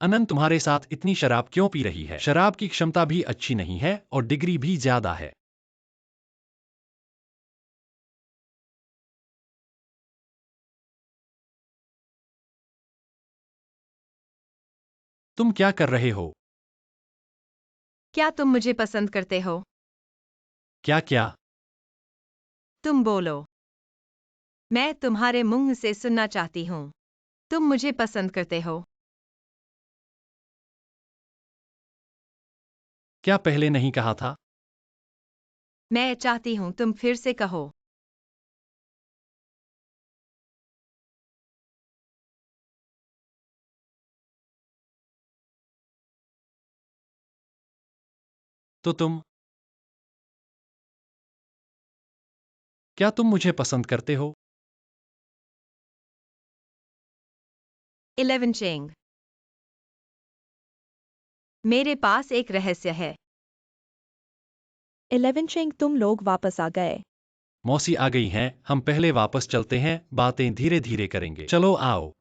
अनंत तुम्हारे साथ इतनी शराब क्यों पी रही है? शराब की क्षमता भी अच्छी नहीं है और डिग्री भी ज्यादा है। तुम क्या कर रहे हो? क्या तुम मुझे पसंद करते हो? क्या क्या? तुम बोलो। मैं तुम्हारे मुंह से सुनना चाहती हूँ। तुम मुझे पसंद करते हो? क्या पहले नहीं कहा था? मैं चाहती हूँ तुम फिर से कहो। तो क्या तुम मुझे पसंद करते हो? 11 चेंग। मेरे पास एक रहस्य है। 11 चेंग तुम लोग वापस आ गए। मौसी आ गई हैं, हम पहले वापस चलते हैं, बातें धीरे धीरे करेंगे। चलो आओ।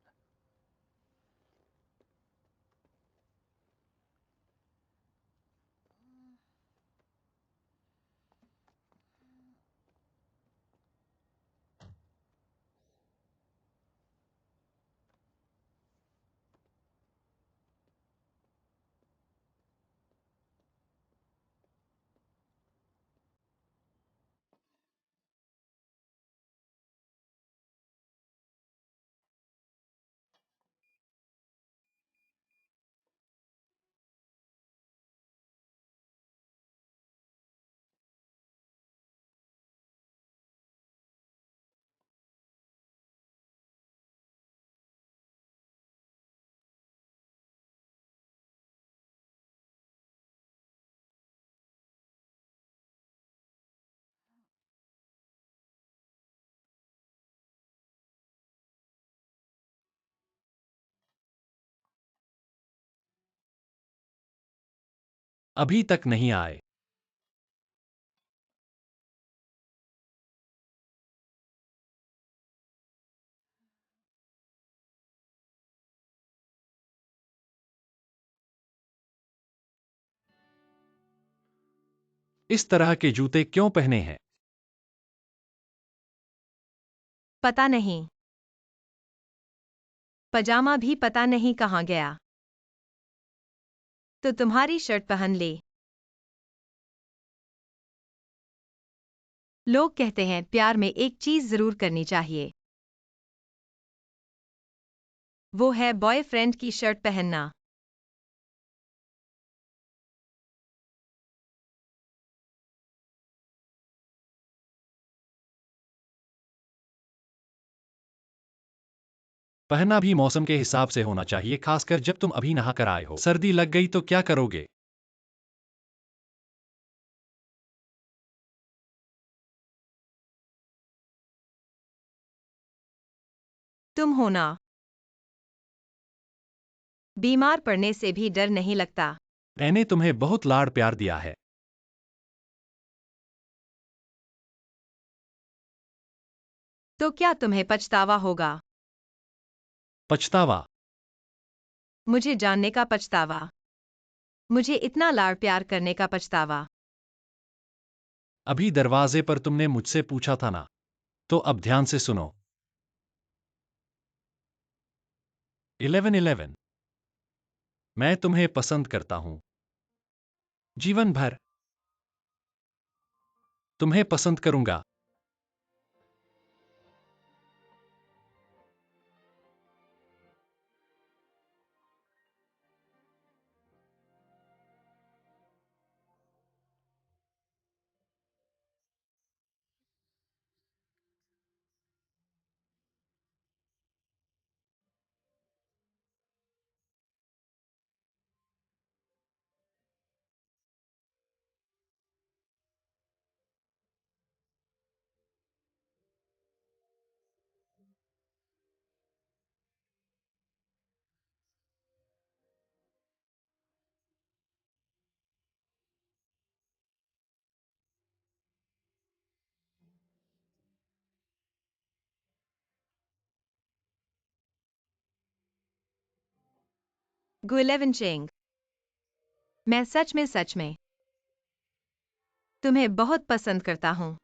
अभी तक नहीं आए। इस तरह के जूते क्यों पहने हैं? पता नहीं। पजामा भी पता नहीं कहाँ गया। तो तुम्हारी शर्ट पहन ले। लोग कहते हैं प्यार में एक चीज जरूर करनी चाहिए। वो है बॉयफ्रेंड की शर्ट पहनना। पहनना भी मौसम के हिसाब से होना चाहिए, खासकर जब तुम अभी नहा कर आए हो। सर्दी लग गई तो क्या करोगे? तुम हो ना। बीमार पड़ने से भी डर नहीं लगता। मैंने तुम्हें बहुत लाड़ प्यार दिया है। तो क्या तुम्हें पछतावा होगा? पछतावा? मुझे जानने का पछतावा। मुझे इतना लाड़ प्यार करने का पछतावा। अभी दरवाजे पर तुमने मुझसे पूछा था ना। तो अब ध्यान से सुनो। 11-11। मैं तुम्हें पसंद करता हूं। जीवन भर तुम्हें पसंद करूंगा। गुइलेवन चेंग, मैं सच में तुम्हें बहुत पसंद करता हूँ।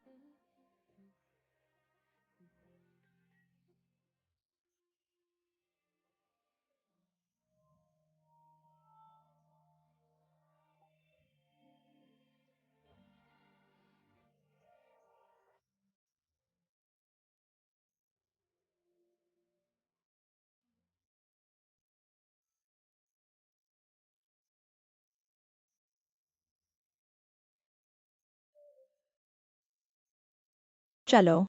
चलो।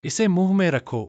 इसे मुंह में रखो।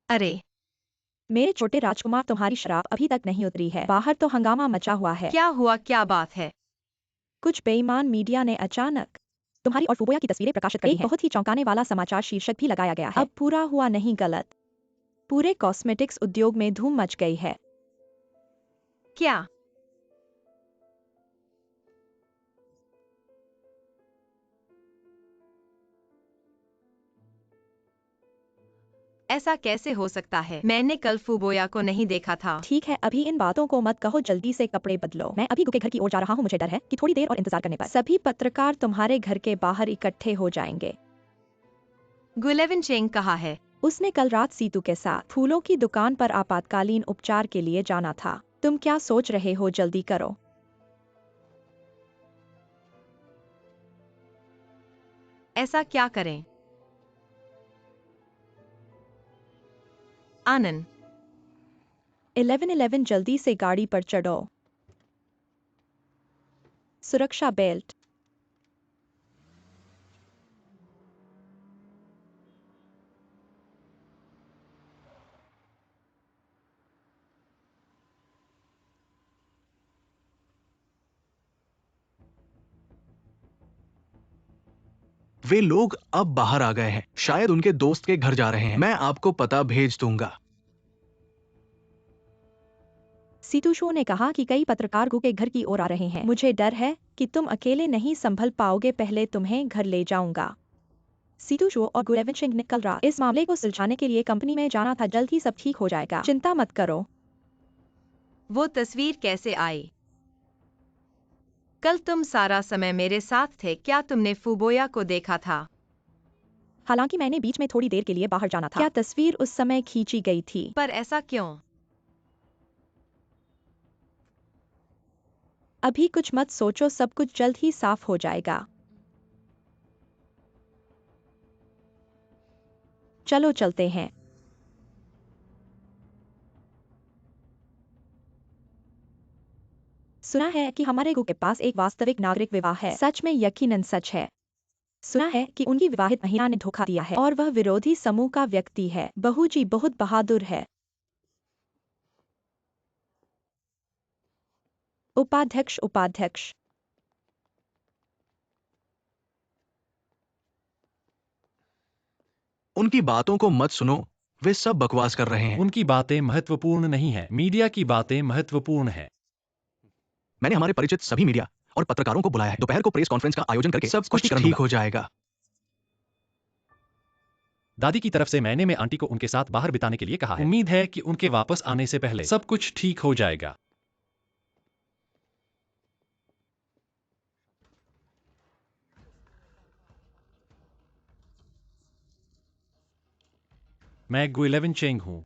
अरे, मेरे छोटे राजकुमार, तुम्हारी शराब अभी तक नहीं उतरी है। बाहर तो हंगामा मचा हुआ है। क्या हुआ? क्या बात है? कुछ बेईमान मीडिया ने अचानक तुम्हारी और फुबोया की तस्वीरें प्रकाशित करी हैं। बहुत ही चौंकाने वाला समाचार शीर्षक भी लगाया गया है। अब पूरा हुआ नहीं गलत। पूरे कॉस्मेटिक्स उद्योग में धूम मच गई है। क्या? ऐसा कैसे हो सकता है? मैंने कल फुबोया को नहीं देखा था। ठीक है, अभी इन बातों को मत कहो, जल्दी से कपड़े बदलो। मैं अभी गुके घर की ओर जा रहा हूँ। मुझे डर है कि थोड़ी देर और इंतजार करने पर सभी पत्रकार तुम्हारे घर के बाहर इकट्ठे हो जाएंगे। गुइलेवन चेंग कहाँ है? उसने कल रात सीतू के साथ फूलों की दुकान पर आपातकालीन उपचार के लिए जाना था। तुम क्या सोच रहे हो? जल्दी करो। ऐसा क्या करें? आनंद, 1111 जल्दी से गाड़ी पर चढ़ो। सुरक्षा बेल्ट। वे लोग अब बाहर आ गए हैं। शायद उनके दोस्त के घर जा रहे हैं। मैं आपको पता भेज दूंगा। सीतूशो ने कहा कि कई पत्रकार गु के घर की ओर आ रहे हैं। मुझे डर है कि तुम अकेले नहीं संभल पाओगे। पहले तुम्हें घर ले जाऊंगा। सीतूशो और गुलेवन सिंह ने कल रात इस मामले को सुलझाने के लिए कंपनी में जाना था। जल्द ही सब ठीक हो जाएगा, चिंता मत करो। वो तस्वीर कैसे आई? कल तुम सारा समय मेरे साथ थे। क्या तुमने फुबोया को देखा था? हालांकि मैंने बीच में थोड़ी देर के लिए बाहर जाना था। क्या तस्वीर उस समय खींची गई थी? पर ऐसा क्यों? अभी कुछ मत सोचो, सब कुछ जल्द ही साफ हो जाएगा। चलो चलते हैं। सुना है कि हमारे गु के पास एक वास्तविक नागरिक विवाह है। सच में यकीनन सच है। सुना है कि उनकी विवाहित महिला ने धोखा दिया है और वह विरोधी समूह का व्यक्ति है। बहू जी बहुत बहादुर है। उपाध्यक्ष। उनकी बातों को मत सुनो। वे सब बकवास कर रहे हैं। उनकी बातें महत्वपूर्ण नहीं है। मीडिया की बातें महत्वपूर्ण है। मैंने हमारे परिचित सभी मीडिया और पत्रकारों को बुलाया है। दोपहर को प्रेस कॉन्फ्रेंस का आयोजन करके सब कुछ ठीक हो जाएगा। दादी की तरफ से मैं आंटी को उनके साथ बाहर बिताने के लिए कहा है। उम्मीद है कि उनके वापस आने से पहले सब कुछ ठीक हो जाएगा। मैं गुइलेवन चेंग हूँ।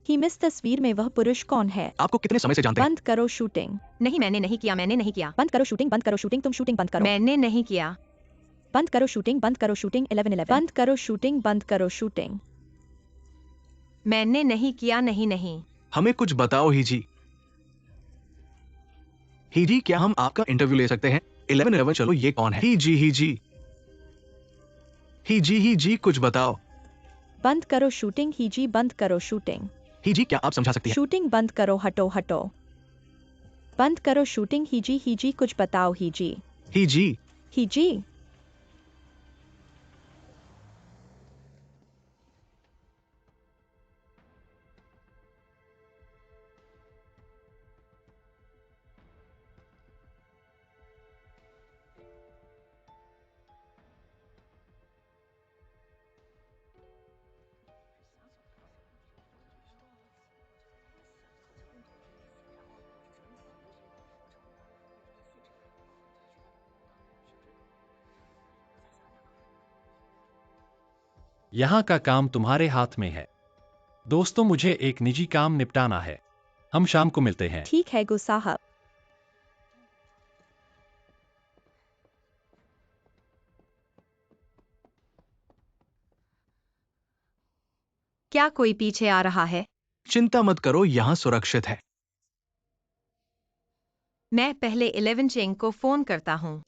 ही मिस तस्वीर में वह पुरुष कौन है? आपको कितने समय से जानते हैं? बंद करो शूटिंग। नहीं, मैंने नहीं किया, मैंने नहीं किया। बंद करो शूटिंग, बंद करो शूटिंग, तुम शूटिंग बंद करो। मैंने नहीं किया। बंद करो शूटिंग, बंद करो शूटिंग। 11:11 बंद करो शूटिंग, बंद करो शूटिंग। मैंने नहीं किया, नहीं नहीं। हमें कुछ बताओ हीजी। हीजी, क्या हम आपका इंटरव्यू ले सकते हैं? 11:11 चलो, ये कौन है? हीजी हीजी हीजी हीजी, कुछ बताओ। बंद करो शूटिंग हीजी, बंद करो शूटिंग। हीजी, क्या आप समझा सकती हैं? शूटिंग बंद करो, हटो हटो। बंद करो शूटिंग हीजी, हीजी कुछ बताओ हीजी। हीजी, हीजी। यहाँ का काम तुम्हारे हाथ में है। दोस्तों, मुझे एक निजी काम निपटाना है। हम शाम को मिलते हैं। ठीक है गो साहब। क्या कोई पीछे आ रहा है? चिंता मत करो, यहाँ सुरक्षित है। मैं पहले 11 चेंग को फोन करता हूँ।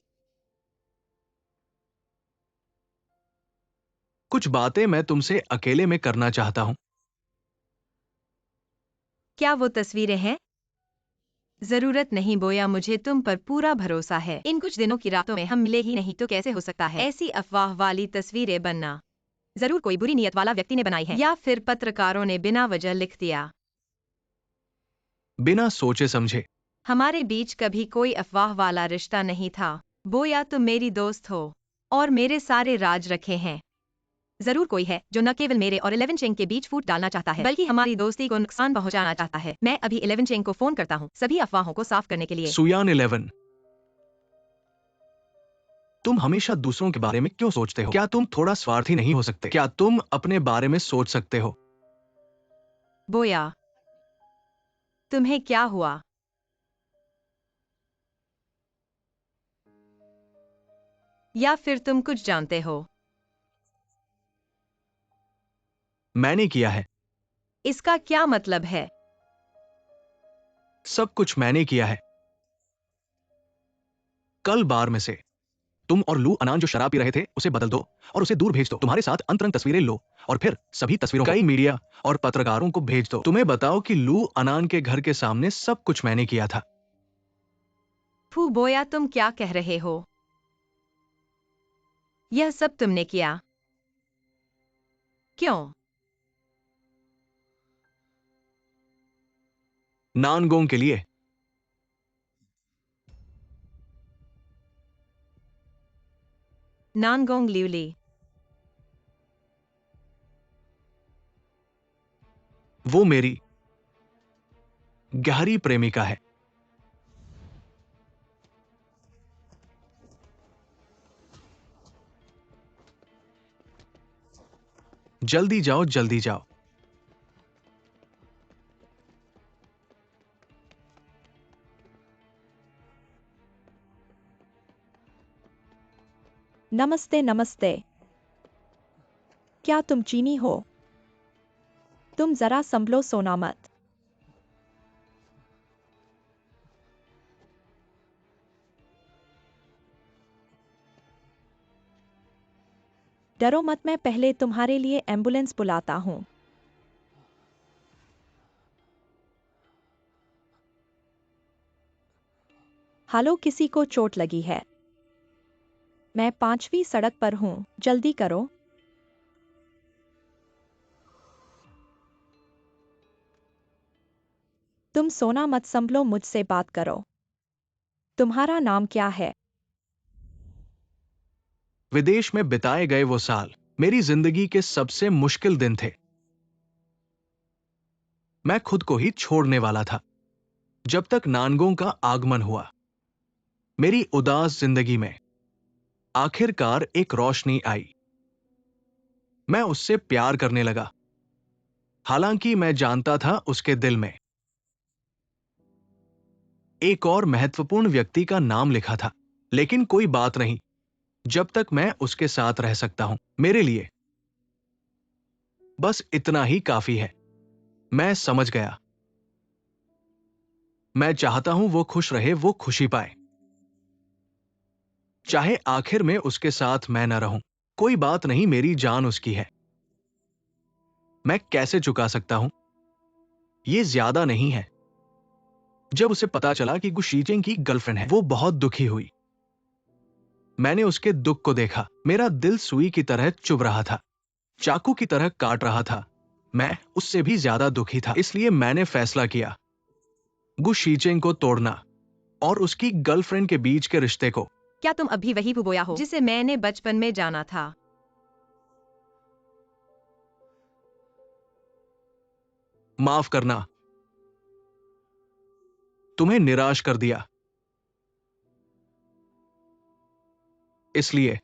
कुछ बातें मैं तुमसे अकेले में करना चाहता हूँ। क्या वो तस्वीरें हैं? जरूरत नहीं बोया, मुझे तुम पर पूरा भरोसा है। इन कुछ दिनों की रातों में हम मिले ही नहीं तो कैसे हो सकता है ऐसी अफवाह वाली तस्वीरें बनना? जरूर कोई बुरी नीयत वाला व्यक्ति ने बनाई है, या फिर पत्रकारों ने बिना वजह लिख दिया। बिना सोचे समझे। हमारे बीच कभी कोई अफवाह वाला रिश्ता नहीं था। बोया, तुम मेरी दोस्त हो और मेरे सारे राज रखे हैं। जरूर कोई है जो न केवल मेरे और 11 चेंग के बीच फूट डालना चाहता है, बल्कि हमारी दोस्ती को नुकसान पहुंचाना चाहता है। मैं अभी 11 चेंग को फोन करता हूँ सभी अफवाहों को साफ करने के लिए। सुयान 11, तुम हमेशा दूसरों के बारे में क्यों सोचते हो? क्या तुम थोड़ा स्वार्थी नहीं हो सकते? क्या तुम अपने बारे में सोच सकते हो? बोया, तुम्हें क्या हुआ? या फिर तुम कुछ जानते हो? मैंने किया है। इसका क्या मतलब है? सब कुछ मैंने किया है। कल बार में से तुम और लू अनान जो शराब पी रहे थे उसे बदल दो और उसे दूर भेज दो। तुम्हारे साथ अंतरंग तस्वीरें लो और फिर सभी तस्वीरों कई मीडिया और पत्रकारों को भेज दो। तुम्हें बताओ कि लू अनान के घर के सामने सब कुछ मैंने किया था। फू बोया, तुम क्या कह रहे हो? यह सब तुमने किया? क्यों? नानगोंग के लिए। नानगोंग ल्यूली। वो मेरी गहरी प्रेमिका है। जल्दी जाओ, जल्दी जाओ। नमस्ते नमस्ते। क्या तुम चीनी हो? तुम जरा संभलो, सोना मत। डरो मत, मैं पहले तुम्हारे लिए एम्बुलेंस बुलाता हूँ। हालो, किसी को चोट लगी है? मैं 5वीं सड़क पर हूँ, जल्दी करो। तुम सोना मत, संभलो, मुझसे बात करो। तुम्हारा नाम क्या है? विदेश में बिताए गए वो साल मेरी जिंदगी के सबसे मुश्किल दिन थे। मैं खुद को ही छोड़ने वाला था जब तक नानगोंग का आगमन हुआ। मेरी उदास जिंदगी में आखिरकार एक रोशनी आई। मैं उससे प्यार करने लगा, हालांकि मैं जानता था उसके दिल में एक और महत्वपूर्ण व्यक्ति का नाम लिखा था। लेकिन कोई बात नहीं, जब तक मैं उसके साथ रह सकता हूं, मेरे लिए बस इतना ही काफी है। मैं समझ गया। मैं चाहता हूं वो खुश रहे, वो खुशी पाए, चाहे आखिर में उसके साथ मैं न रहूं। कोई बात नहीं, मेरी जान उसकी है। मैं कैसे चुका सकता हूं? ये ज्यादा नहीं है। जब उसे पता चला कि गु शीजिंग की गर्लफ्रेंड है, वो बहुत दुखी हुई। मैंने उसके दुख को देखा। मेरा दिल सुई की तरह चुभ रहा था, चाकू की तरह काट रहा था। मैं उससे भी ज्यादा दुखी था। इसलिए मैंने फैसला किया गु शीचेंग को तोड़ना और उसकी गर्लफ्रेंड के बीच के रिश्ते को। क्या तुम अभी वही फुबोया हो जिसे मैंने बचपन में जाना था? माफ करना, तुम्हें निराश कर दिया। इसलिए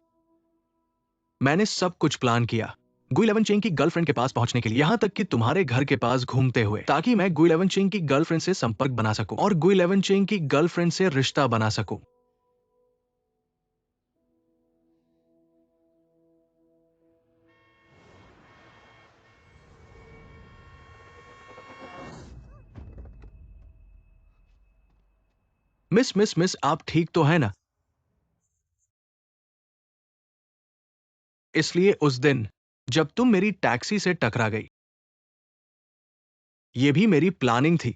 मैंने सब कुछ प्लान किया गु 11 चेंग की गर्लफ्रेंड के पास पहुंचने के लिए, यहां तक कि तुम्हारे घर के पास घूमते हुए, ताकि मैं गु 11 चेंग की गर्लफ्रेंड से संपर्क बना सकूं और गु 11 चेंग की गर्लफ्रेंड से रिश्ता बना सकूं। मिस, आप ठीक तो है ना? इसलिए उस दिन जब तुम मेरी टैक्सी से टकरा गई, यह भी मेरी प्लानिंग थी।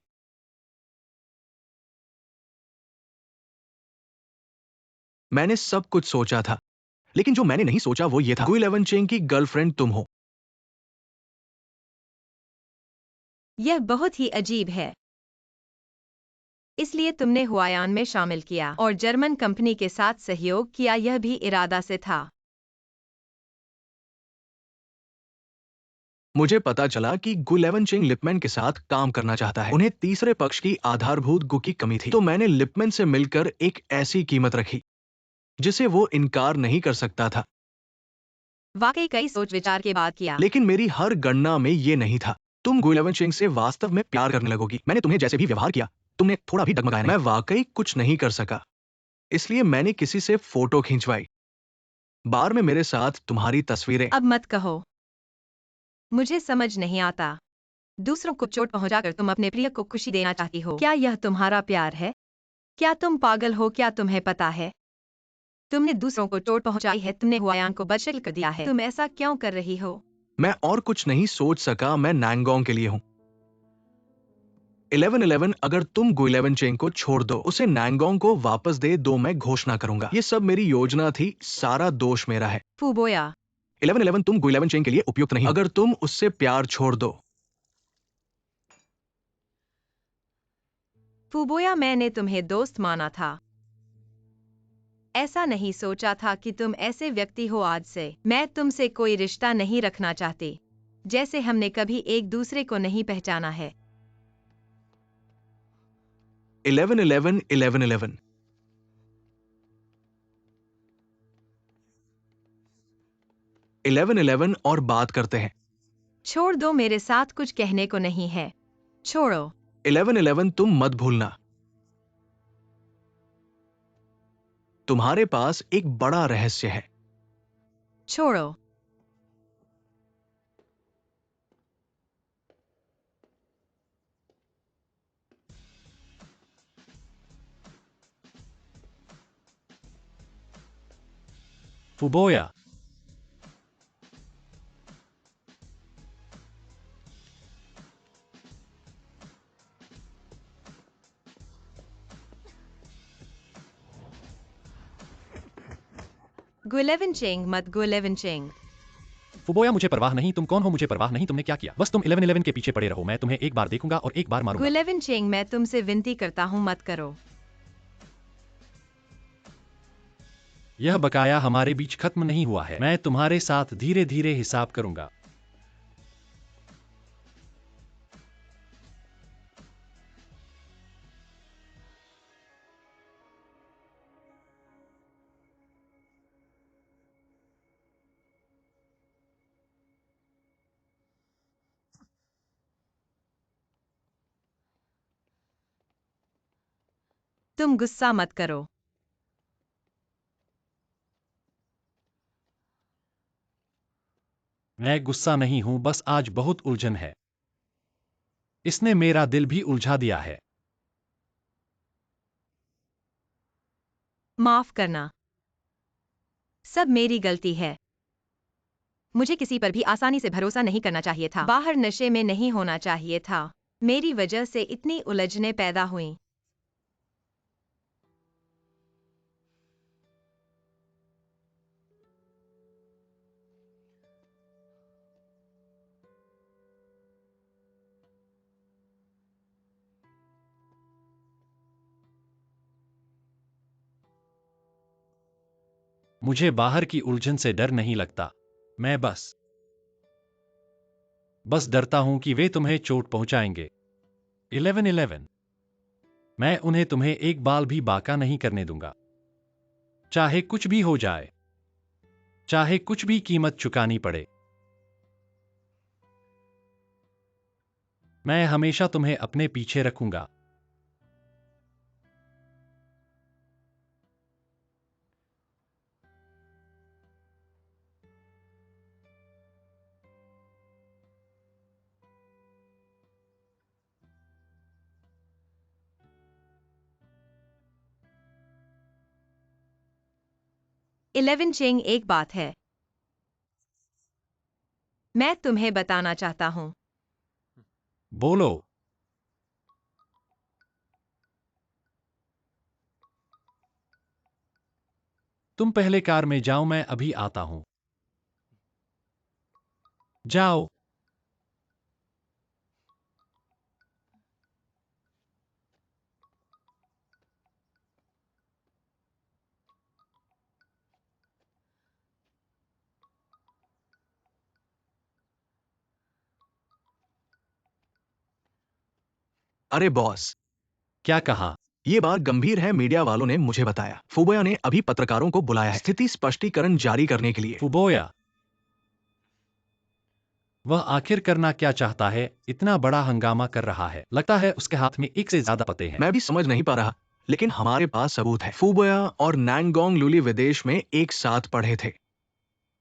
मैंने सब कुछ सोचा था, लेकिन जो मैंने नहीं सोचा वो ये था गु 11 चेंग की गर्लफ्रेंड तुम हो। यह बहुत ही अजीब है। इसलिए तुमने हुआयान में शामिल किया और जर्मन कंपनी के साथ सहयोग किया, यह भी इरादा से था। मुझे पता चला कि गु 11 चेंग लिपमैन के साथ काम करना चाहता है। उन्हें तीसरे पक्ष की आधारभूत गु की कमी थी, तो मैंने लिपमैन से मिलकर एक ऐसी कीमत रखी जिसे वो इनकार नहीं कर सकता था। वाकई कई सोच विचार के बाद किया। लेकिन मेरी हर गणना में ये नहीं था। तुम गु 11 चेंग से वास्तव में प्यार करने लगोगी। मैंने तुम्हें जैसे भी व्यवहार किया, तुमने थोड़ा भी डगमगाया नहीं। मैं वाकई कुछ नहीं कर सका, इसलिए मैंने किसी से फोटो खिंचवाई। बार में मेरे साथ तुम्हारी तस्वीरें। अब मत कहो, मुझे समझ नहीं आता। दूसरों को चोट पहुंचाकर तुम अपने प्रिय को खुशी देना चाहती हो। क्या यह तुम्हारा प्यार है? क्या तुम पागल हो? क्या तुम्हें पता है तुमने दूसरों को चोट पहुंचाई है? तुमने हुआयान को बदशक्ल कर दिया है। तुम ऐसा क्यों कर रही हो? मैं और कुछ नहीं सोच सका। मैं नांगोंग के लिए हूं। 11-11, अगर तुम गु 11 चेंग को छोड़ दो, उसे नांगोंग को वापस दे दो, मैं घोषणा करूंगा ये सब मेरी योजना थी, सारा दोष मेरा है। फुबोया, 11-11, तुम गु 11 चेंग के लिए उपयुक्त नहीं हो। अगर तुम उससे प्यार छोड़ दो। फुबोया, मैंने तुम्हें दोस्त माना था। ऐसा नहीं सोचा था कि तुम ऐसे व्यक्ति हो। आज से मैं तुमसे कोई रिश्ता नहीं रखना चाहती, जैसे हमने कभी एक दूसरे को नहीं पहचाना है। 11-11, 11-11, 11-11 और बात करते हैं। छोड़ दो, मेरे साथ कुछ कहने को नहीं है। छोड़ो। 11-11, तुम मत भूलना, तुम्हारे पास एक बड़ा रहस्य है। छोड़ो। फुबोया, गु 11 चेंग मत, गु 11 चेंग। फुबोया, मुझे परवाह नहीं। तुम कौन हो मुझे परवाह नहीं। तुमने क्या किया? बस तुम 11-11 के पीछे पड़े रहो। मैं तुम्हें एक बार देखूंगा और एक बार गु मारूंगा। 11 चेंग, मैं तुमसे विनती करता हूँ, मत करो। यह बकाया हमारे बीच खत्म नहीं हुआ है। मैं तुम्हारे साथ धीरे धीरे हिसाब करूंगा। तुम गुस्सा मत करो। मैं गुस्सा नहीं हूं, बस आज बहुत उलझन है। इसने मेरा दिल भी उलझा दिया है। माफ करना, सब मेरी गलती है। मुझे किसी पर भी आसानी से भरोसा नहीं करना चाहिए था। बाहर नशे में नहीं होना चाहिए था। मेरी वजह से इतनी उलझनें पैदा हुईं। मुझे बाहर की उलझन से डर नहीं लगता। मैं बस डरता हूं कि वे तुम्हें चोट पहुंचाएंगे। 1111। मैं उन्हें तुम्हें एक बाल भी बाका नहीं करने दूंगा। चाहे कुछ भी हो जाए, चाहे कुछ भी कीमत चुकानी पड़े। मैं हमेशा तुम्हें अपने पीछे रखूंगा। इलेवन चेंग, एक बात है मैं तुम्हें बताना चाहता हूं। बोलो। तुम पहले कार में जाओ, मैं अभी आता हूं। जाओ। अरे बॉस, क्या कहा? ये बात गंभीर है, मीडिया वालों ने मुझे बताया। फुबोया ने अभी पत्रकारों को बुलाया है स्थिति स्पष्टीकरण जारी करने के लिए। फुबोया, वह आखिर करना क्या चाहता है? इतना बड़ा हंगामा कर रहा है। लगता है उसके हाथ में एक से ज्यादा पते हैं। मैं भी समझ नहीं पा रहा, लेकिन हमारे पास सबूत है। फुबोया और नैंगोंग लूली विदेश में एक साथ पढ़े थे।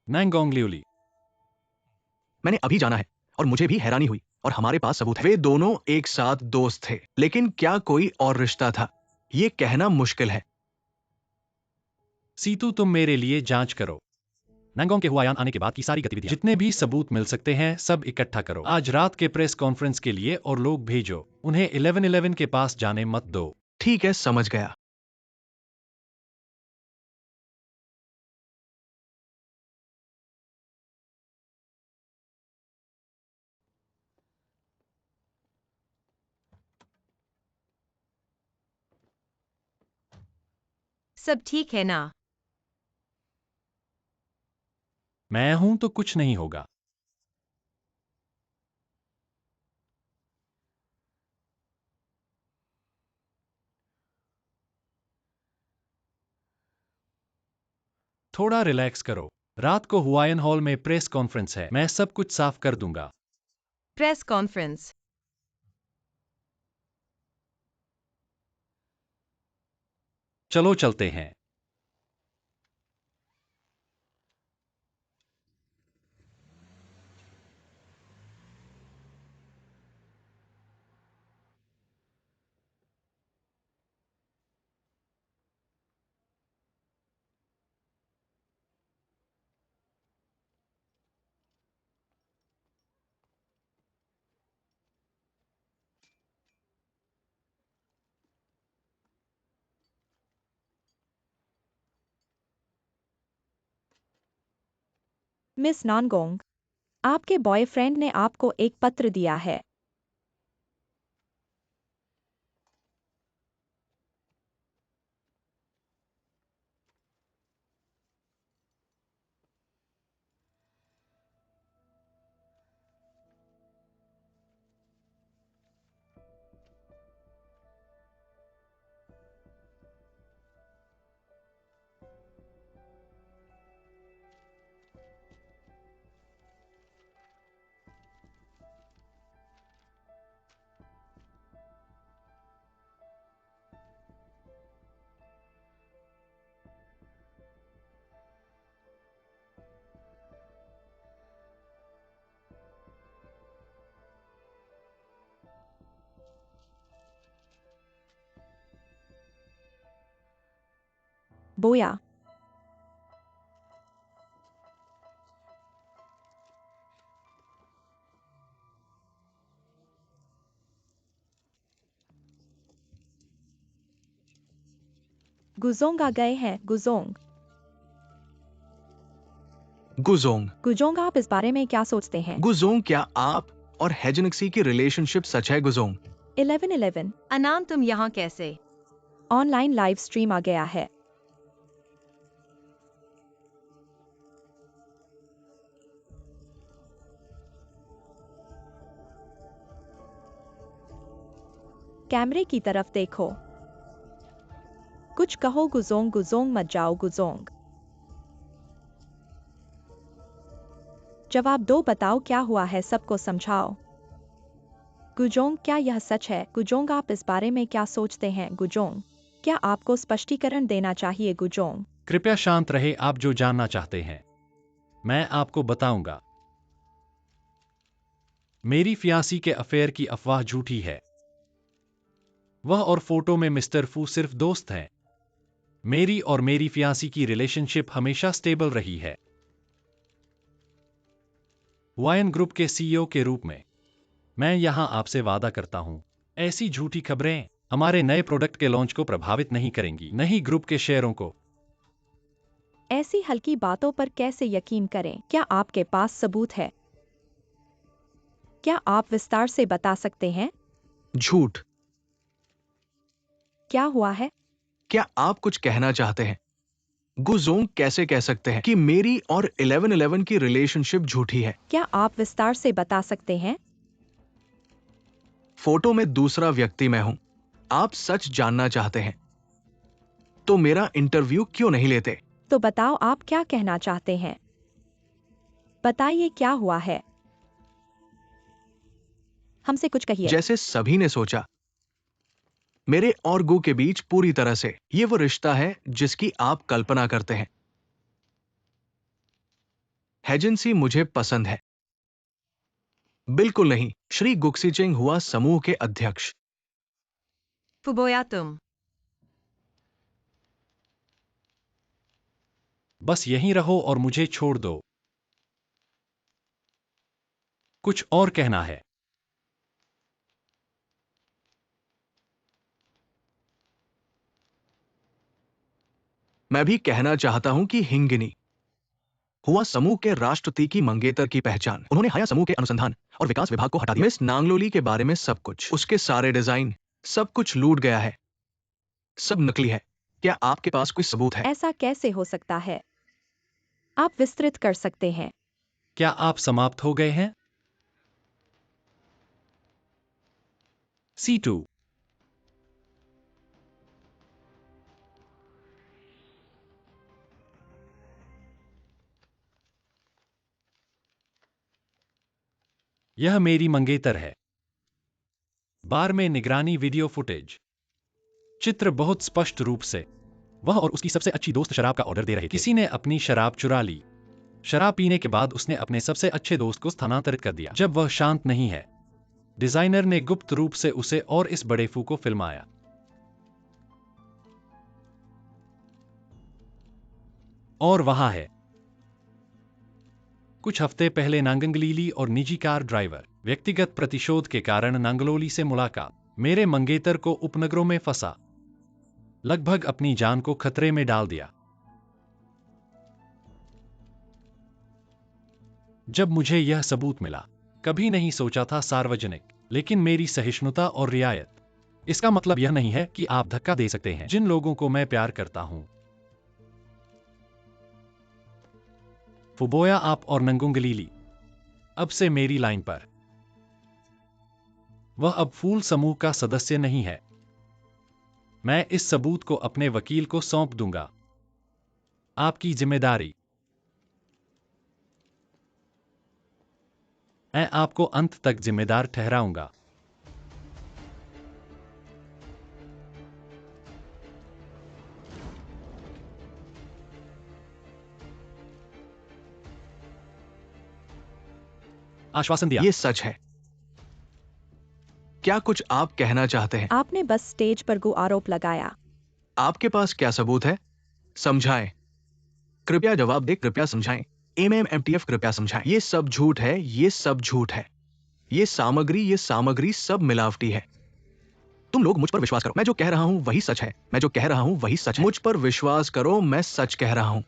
नैंगोंग ल्यूली। मैंने अभी जाना है और मुझे भी हैरानी हुई, और हमारे पास सबूत है। वे दोनों एक साथ दोस्त थे, लेकिन क्या कोई और रिश्ता था, ये कहना मुश्किल है। सीतू, तुम मेरे लिए जांच करो। नैंगोंग के हुआयान आने के बाद की सारी गतिविधियां, जितने भी सबूत मिल सकते हैं, सब इकट्ठा करो। आज रात के प्रेस कॉन्फ्रेंस के लिए और लोग भेजो। उन्हें 1111 के पास जाने मत दो। ठीक है, समझ गया। सब ठीक है ना? मैं हूं तो कुछ नहीं होगा। थोड़ा रिलैक्स करो। रात को हुआयन हॉल में प्रेस कॉन्फ्रेंस है। मैं सब कुछ साफ कर दूंगा। Press conference? चलो चलते हैं। मिस नॉनगोंग, आपके बॉयफ्रेंड ने आपको एक पत्र दिया है। बोया। गुजोंग आ गए हैं। गुजोंग। गुजोंग। गुजोंग, आप इस बारे में क्या सोचते हैं? गुजोंग, क्या आप और हेजनक्सी की रिलेशनशिप सच है? गुजोंग। 1111। अनान, तुम यहाँ कैसे? ऑनलाइन लाइव स्ट्रीम आ गया है। कैमरे की तरफ देखो। कुछ कहो गुजोंग। गुजोंग मत जाओ गुजोंग। जवाब दो, बताओ क्या हुआ है, सबको समझाओ। गुजोंग, क्या यह सच है? गुजोंग, आप इस बारे में क्या सोचते हैं? गुजोंग, क्या आपको स्पष्टीकरण देना चाहिए? गुजोंग। कृपया शांत रहे, आप जो जानना चाहते हैं मैं आपको बताऊंगा। मेरी फियांसी के अफेयर की अफवाह झूठी है। वह और फोटो में मिस्टर फू सिर्फ दोस्त हैं। मेरी और मेरी फियांसी की रिलेशनशिप हमेशा स्टेबल रही है। वायन ग्रुप के सीईओ के रूप में मैं यहां आपसे वादा करता हूं, ऐसी झूठी खबरें हमारे नए प्रोडक्ट के लॉन्च को प्रभावित नहीं करेंगी, न ही ग्रुप के शेयरों को। ऐसी हल्की बातों पर कैसे यकीन करें? क्या आपके पास सबूत है? क्या आप विस्तार से बता सकते हैं? झूठ। क्या हुआ है? क्या आप कुछ कहना चाहते हैं? गुजोंग कैसे कह सकते हैं कि मेरी और 1111 की रिलेशनशिप झूठी है? क्या आप विस्तार से बता सकते हैं? फोटो में दूसरा व्यक्ति मैं हूं। आप सच जानना चाहते हैं तो मेरा इंटरव्यू क्यों नहीं लेते? तो बताओ, आप क्या कहना चाहते हैं? बताइए क्या हुआ है। हमसे कुछ कहिए। जैसे सभी ने सोचा, मेरे और गु के बीच पूरी तरह से ये वो रिश्ता है जिसकी आप कल्पना करते हैं। हेजेंसी मुझे पसंद है। बिल्कुल नहीं। श्री गुक्सिचेंग हुआ समूह के अध्यक्ष। फुबोया, तुम। बस यहीं रहो और मुझे छोड़ दो। कुछ और कहना है? मैं भी कहना चाहता हूं कि हिंगिनी हुआ समूह के राष्ट्रपति की मंगेतर की पहचान। उन्होंने हाया समूह के अनुसंधान और विकास विभाग को हटा दिया। मिस नांगलोली के बारे में सब कुछ, उसके सारे डिजाइन, सब कुछ लूट गया है। सब नकली है। क्या आपके पास कोई सबूत है? ऐसा कैसे हो सकता है? आप विस्तृत कर सकते हैं। क्या आप समाप्त हो गए हैं? C2। यह मेरी मंगेतर है। बार में निगरानी वीडियो फुटेज। चित्र बहुत स्पष्ट रूप से वह और उसकी सबसे अच्छी दोस्त शराब का ऑर्डर दे रहे थे। किसी ने अपनी शराब चुरा ली। शराब पीने के बाद उसने अपने सबसे अच्छे दोस्त को स्थानांतरित कर दिया। जब वह शांत नहीं है, डिजाइनर ने गुप्त रूप से उसे और इस बड़े फू को फिल्माया। और वहां है। कुछ हफ्ते पहले नांगंगलीली और निजी कार ड्राइवर व्यक्तिगत प्रतिशोध के कारण नांगलोली से मुलाकात। मेरे मंगेतर को उपनगरों में फंसा, लगभग अपनी जान को खतरे में डाल दिया। जब मुझे यह सबूत मिला, कभी नहीं सोचा था सार्वजनिक, लेकिन मेरी सहिष्णुता और रियायत। इसका मतलब यह नहीं है कि आप धक्का दे सकते हैं जिन लोगों को मैं प्यार करता हूं। फुबोया, आप और नंगुंगलीली अब से मेरी लाइन पर। वह अब फूल समूह का सदस्य नहीं है। मैं इस सबूत को अपने वकील को सौंप दूंगा। आपकी जिम्मेदारी। मैं आपको अंत तक जिम्मेदार ठहराऊंगा। आश्वासन दिया। ये सच है। क्या कुछ आप कहना चाहते हैं? आपने बस स्टेज पर गो आरोप लगाया। आपके पास क्या सबूत है? समझाएं। कृपया जवाब दे, कृपया समझाएं। MMMTF कृपया समझाएं। ये सब झूठ है, ये सब झूठ है। ये सामग्री सब मिलावटी है। तुम लोग मुझ पर विश्वास करो, मैं जो कह रहा हूं वही सच है। मैं जो कह रहा हूं वही सच है। मुझ पर विश्वास करो, मैं सच कह रहा हूं।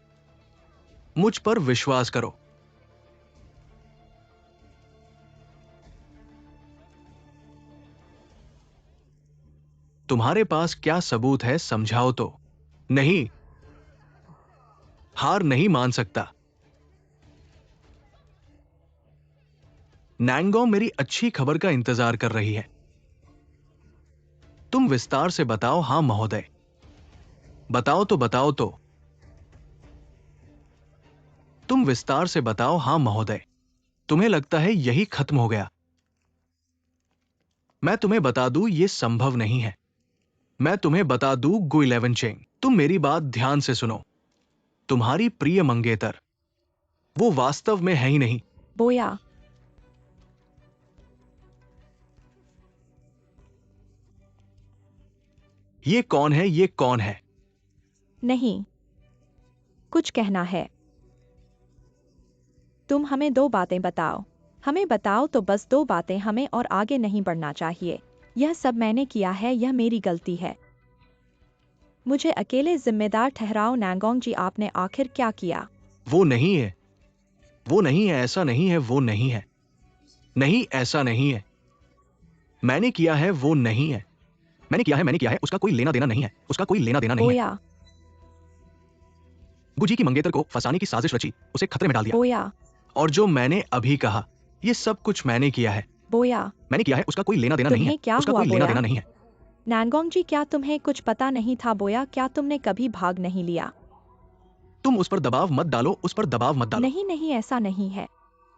मुझ पर विश्वास करो। तुम्हारे पास क्या सबूत है, समझाओ तो। नहीं, हार नहीं मान सकता। नैंगोंग मेरी अच्छी खबर का इंतजार कर रही है। तुम विस्तार से बताओ। हां महोदय, बताओ तो, बताओ तो। तुम विस्तार से बताओ। हां महोदय, तुम्हें लगता है यही खत्म हो गया? मैं तुम्हें बता दूं, यह संभव नहीं है। मैं तुम्हें बता दूं गु 11 चेंग, तुम मेरी बात ध्यान से सुनो। तुम्हारी प्रिय मंगेतर वो वास्तव में है ही नहीं। बोया, ये कौन है? ये कौन है? नहीं, कुछ कहना है। तुम हमें 2 बातें बताओ। हमें बताओ तो बस 2 बातें, हमें और आगे नहीं बढ़ना चाहिए। यह सब मैंने किया है, यह मेरी गलती है। मुझे अकेले जिम्मेदार ठहराओ। नैंगोंग जी, आपने आखिर क्या किया? वो नहीं है, वो नहीं है, ऐसा नहीं है, वो नहीं है। नहीं, ऐसा नहीं है। मैंने किया है, वो नहीं है। मैंने किया है, उसका कोई लेना देना नहीं है, उसका कोई लेना देना नहीं है। बोया, गुजी की मंगेतर को फंसाने की साजिश रची, उसे खतरे में डाल दिया। बोया, और जो मैंने अभी कहा, ये सब कुछ मैंने किया है। बोया। मैंने किया है, उसका कोई लेना देना नहीं है। तुम्हें क्या उसका हुआ, कोई लेना बोया? देना नहीं है। नैंगोंग जी, क्या तुम्हें कुछ पता नहीं था? बोया, क्या तुमने कभी भाग नहीं लिया? तुम उस पर दबाव मत डालो, उस पर दबाव मत डालो। नहीं नहीं, ऐसा नहीं है।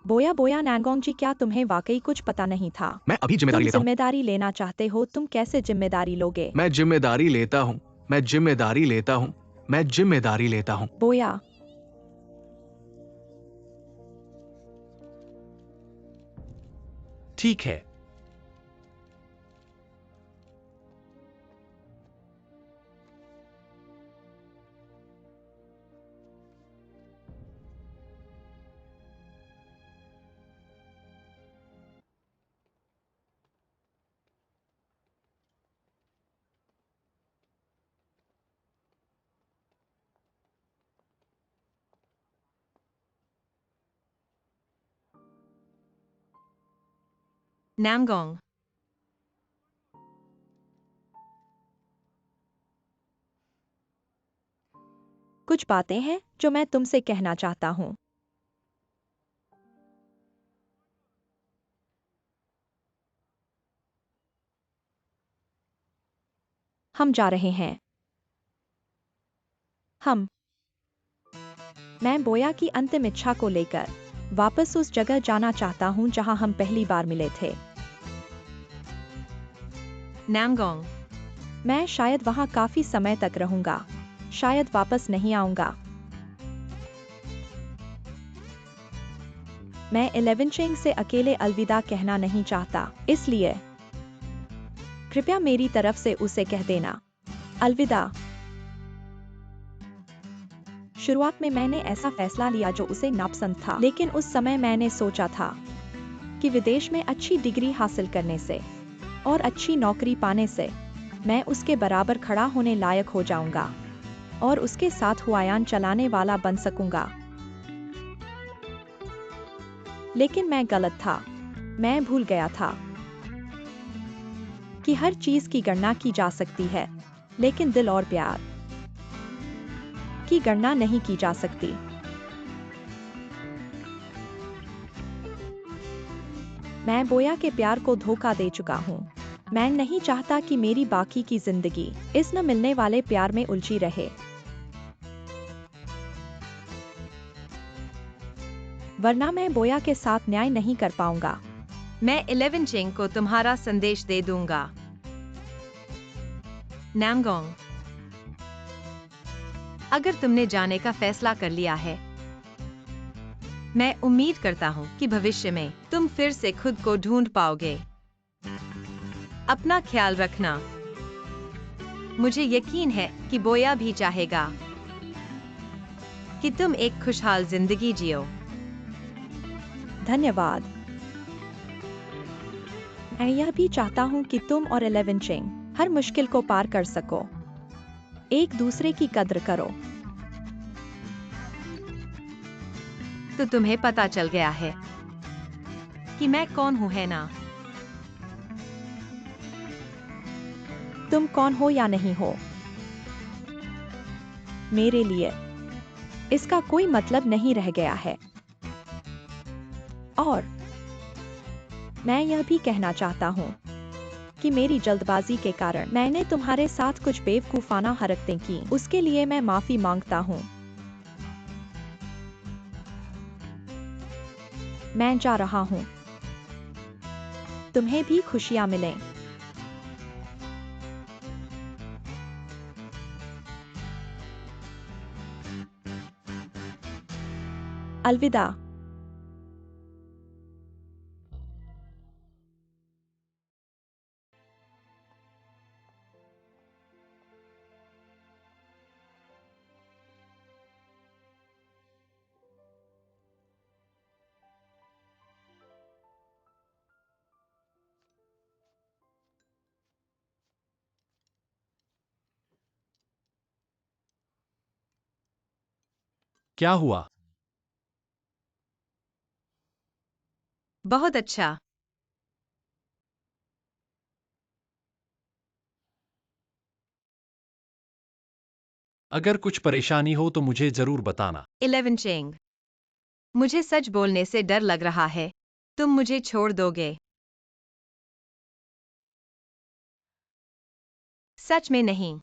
बोया बोया, नैंगोंग जी, क्या तुम्हें वाकई कुछ पता नहीं था? मैं अभी जिम्मेदारी तुम लेता हूं। जिम्मेदारी लेना चाहते हो? तुम कैसे जिम्मेदारी लोगे? मैं जिम्मेदारी लेता हूं। मैं जिम्मेदारी लेता हूं। मैं जिम्मेदारी लेता हूं। बोया, ठीक है। Namgong. कुछ बातें हैं जो मैं तुमसे कहना चाहता हूँ। हम जा रहे हैं। मैं बोया की अंतिम इच्छा को लेकर वापस उस जगह जाना चाहता हूँ जहाँ हम पहली बार मिले थे। Namgong. मैं शायद वहाँ काफी समय तक रहूंगा, शायद वापस नहीं आऊंगा। मैं 11 चेंग से अकेले अलविदा कहना नहीं चाहता, इसलिए कृपया मेरी तरफ से उसे कह देना। अलविदा। शुरुआत में मैंने ऐसा फैसला लिया जो उसे नापसंद था, लेकिन उस समय मैंने सोचा था कि विदेश में अच्छी डिग्री हासिल करने से और अच्छी नौकरी पाने से मैं उसके बराबर खड़ा होने लायक हो जाऊंगा और उसके साथ हुआयान चलाने वाला बन सकूंगा। लेकिन मैं गलत था। मैं भूल गया था कि हर चीज की गणना की जा सकती है, लेकिन दिल और प्यार की गणना नहीं की जा सकती। मैं बोया के प्यार को धोखा दे चुका हूँ। मैं नहीं चाहता कि मेरी बाकी की जिंदगी इस न मिलने वाले प्यार में उलझी रहे, वरना मैं बोया के साथ न्याय नहीं कर पाऊंगा। मैं 11 चेंग को तुम्हारा संदेश दे दूंगा। Namgong. अगर तुमने जाने का फैसला कर लिया है, मैं उम्मीद करता हूँ कि भविष्य में तुम फिर से खुद को ढूंढ पाओगे। अपना ख्याल रखना। मुझे यकीन है कि बोया भी चाहेगा। कि तुम एक खुशहाल जिंदगी जियो। धन्यवाद। मैं यह भी चाहता हूँ कि तुम और 11 चिंग हर मुश्किल को पार कर सको। एक दूसरे की कद्र करो। तो तुम्हें पता चल गया है कि मैं कौन हूँ, है ना? तुम कौन हो या नहीं हो, मेरे लिए इसका कोई मतलब नहीं रह गया है। और मैं यह भी कहना चाहता हूँ कि मेरी जल्दबाजी के कारण मैंने तुम्हारे साथ कुछ बेवकूफाना हरकतें की, उसके लिए मैं माफी मांगता हूँ। मैं जा रहा हूँ। तुम्हें भी खुशियाँ मिलें। अलविदा। क्या हुआ? बहुत अच्छा। अगर कुछ परेशानी हो तो मुझे जरूर बताना। 11 चिंग, मुझे सच बोलने से डर लग रहा है। तुम मुझे छोड़ दोगे? सच में नहीं।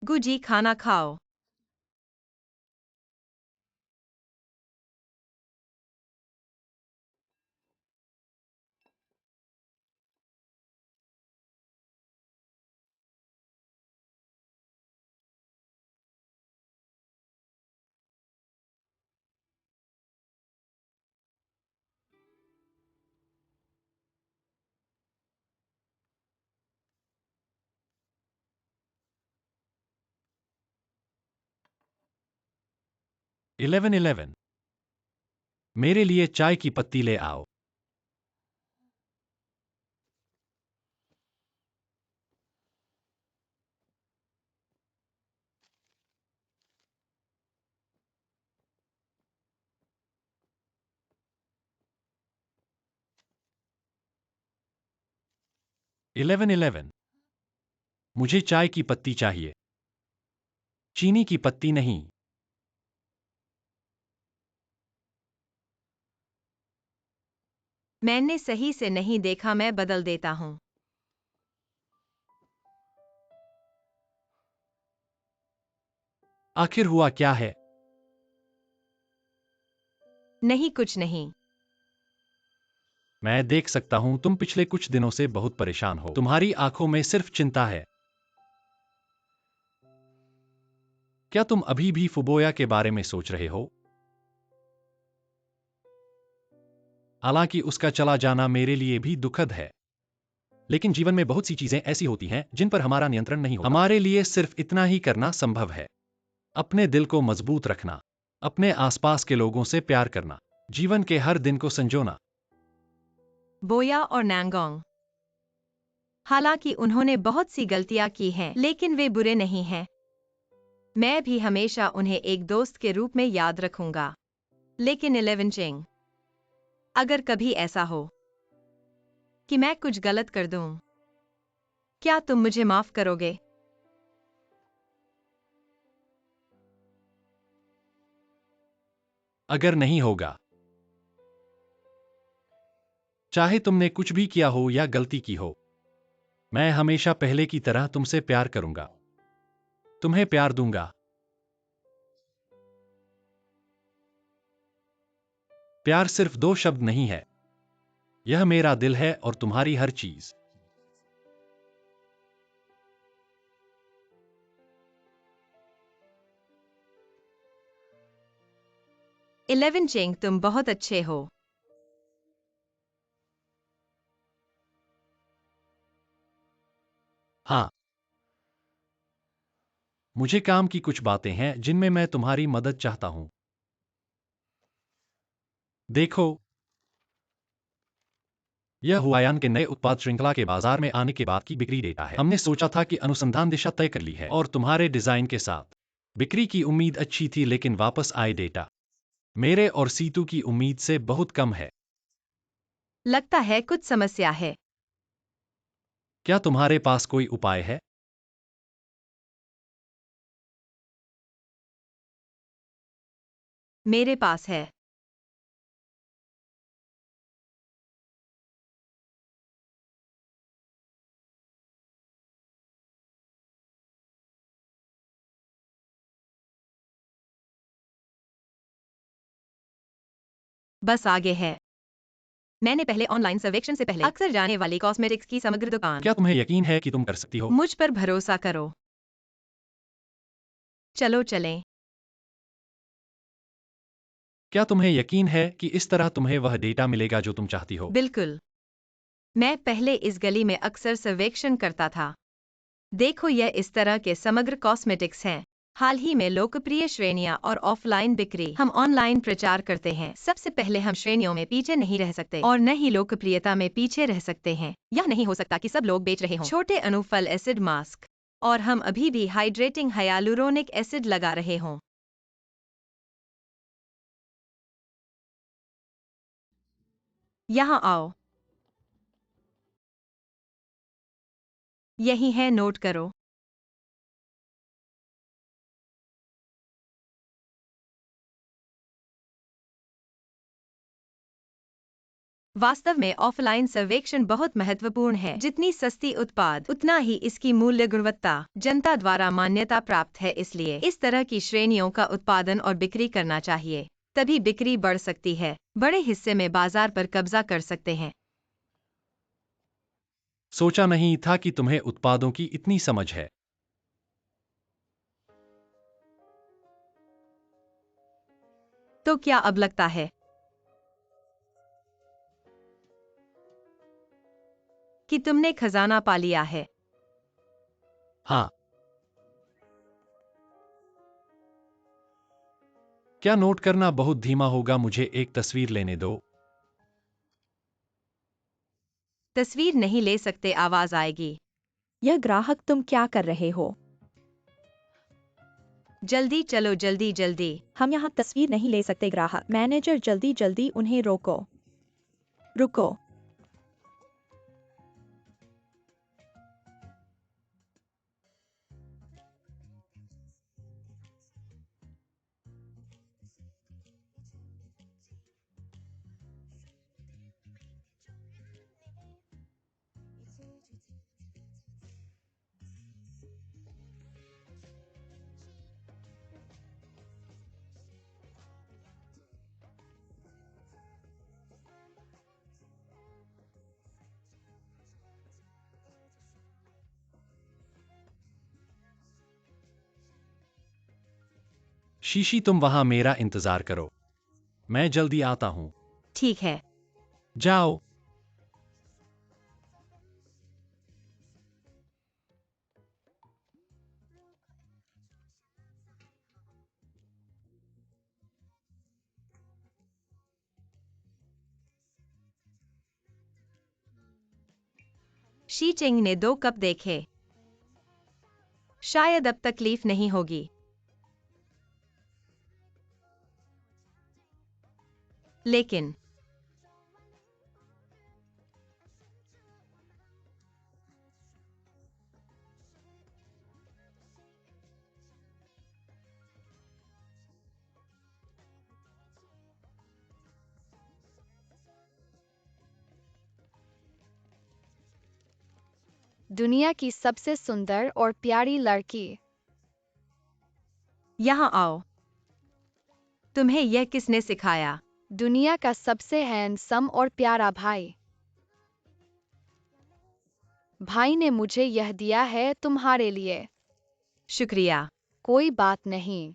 गुजी, खाना खाओ। इलेवन इलेवन, मेरे लिए चाय की पत्ती ले आओ। इलेवन इलेवन, मुझे चाय की पत्ती चाहिए, चीनी की पत्ती नहीं। मैंने सही से नहीं देखा, मैं बदल देता हूँ। आखिर हुआ क्या है? नहीं, कुछ नहीं। मैं देख सकता हूं तुम पिछले कुछ दिनों से बहुत परेशान हो। तुम्हारी आंखों में सिर्फ चिंता है। क्या तुम अभी भी फुबोया के बारे में सोच रहे हो? हालांकि उसका चला जाना मेरे लिए भी दुखद है, लेकिन जीवन में बहुत सी चीजें ऐसी होती हैं जिन पर हमारा नियंत्रण नहीं होता। हमारे लिए सिर्फ इतना ही करना संभव है, अपने दिल को मजबूत रखना, अपने आसपास के लोगों से प्यार करना, जीवन के हर दिन को संजोना। बोया और नैंगोंग, हालांकि उन्होंने बहुत सी गलतियां की हैं, लेकिन वे बुरे नहीं हैं। मैं भी हमेशा उन्हें एक दोस्त के रूप में याद रखूंगा। लेकिन 11 चिंग, अगर कभी ऐसा हो कि मैं कुछ गलत कर दूं, क्या तुम मुझे माफ करोगे? अगर नहीं होगा, चाहे तुमने कुछ भी किया हो या गलती की हो, मैं हमेशा पहले की तरह तुमसे प्यार करूंगा, तुम्हें प्यार दूंगा। प्यार सिर्फ दो शब्द नहीं है, यह मेरा दिल है और तुम्हारी हर चीज। 11 चिंग, तुम बहुत अच्छे हो। हाँ, मुझे काम की कुछ बातें हैं जिनमें मैं तुम्हारी मदद चाहता हूं। देखो, यह हुआयान के नए उत्पाद श्रृंखला के बाजार में आने के बाद की बिक्री डेटा है। हमने सोचा था कि अनुसंधान दिशा तय कर ली है और तुम्हारे डिजाइन के साथ बिक्री की उम्मीद अच्छी थी, लेकिन वापस आए डेटा मेरे और सीतू की उम्मीद से बहुत कम है। लगता है कुछ समस्या है। क्या तुम्हारे पास कोई उपाय है? मेरे पास है। बस आगे है। मैंने पहले ऑनलाइन सर्वेक्षण से पहले अक्सर जाने वाली कॉस्मेटिक्स की समग्र दुकान। क्या तुम्हें यकीन है कि तुम कर सकती हो? मुझ पर भरोसा करो। चलो चलें। क्या तुम्हें यकीन है कि इस तरह तुम्हें वह डेटा मिलेगा जो तुम चाहती हो? बिल्कुल। मैं पहले इस गली में अक्सर सर्वेक्षण करता था। देखो, यह इस तरह के समग्र कॉस्मेटिक्स हैं। हाल ही में लोकप्रिय श्रेणियां और ऑफलाइन बिक्री। हम ऑनलाइन प्रचार करते हैं। सबसे पहले हम श्रेणियों में पीछे नहीं रह सकते और न ही लोकप्रियता में पीछे रह सकते हैं। यह नहीं हो सकता कि सब लोग बेच रहे हों छोटे अनुफल एसिड मास्क और हम अभी भी हाइड्रेटिंग हाइयालुरोनिक एसिड लगा रहे हों। यहाँ आओ। यही है, नोट करो। वास्तव में ऑफलाइन सर्वेक्षण बहुत महत्वपूर्ण है। जितनी सस्ती उत्पाद उतना ही इसकी मूल्य गुणवत्ता जनता द्वारा मान्यता प्राप्त है। इसलिए इस तरह की श्रेणियों का उत्पादन और बिक्री करना चाहिए। तभी बिक्री बढ़ सकती है। बड़े हिस्से में बाजार पर कब्जा कर सकते हैं। सोचा नहीं था कि तुम्हें उत्पादों की इतनी समझ है। तो क्या अब लगता है कि तुमने खजाना पा लिया है? हाँ। क्या नोट करना बहुत धीमा होगा? मुझे एक तस्वीर लेने दो। तस्वीर नहीं ले सकते, आवाज आएगी। यह ग्राहक, तुम क्या कर रहे हो? जल्दी चलो, जल्दी जल्दी। हम यहाँ तस्वीर नहीं ले सकते। ग्राहक मैनेजर, जल्दी जल्दी उन्हें रोको। रुको। शीशी, तुम वहां मेरा इंतजार करो। मैं जल्दी आता हूं। ठीक है। जाओ। शी चिंग ने 2 कप देखे। शायद अब तकलीफ नहीं होगी। लेकिन दुनिया की सबसे सुंदर और प्यारी लड़की। यहाँ आओ। तुम्हें यह किसने सिखाया? दुनिया का सबसे हैंडसम और प्यारा भाई। भाई ने मुझे यह दिया है तुम्हारे लिए। शुक्रिया। कोई बात नहीं।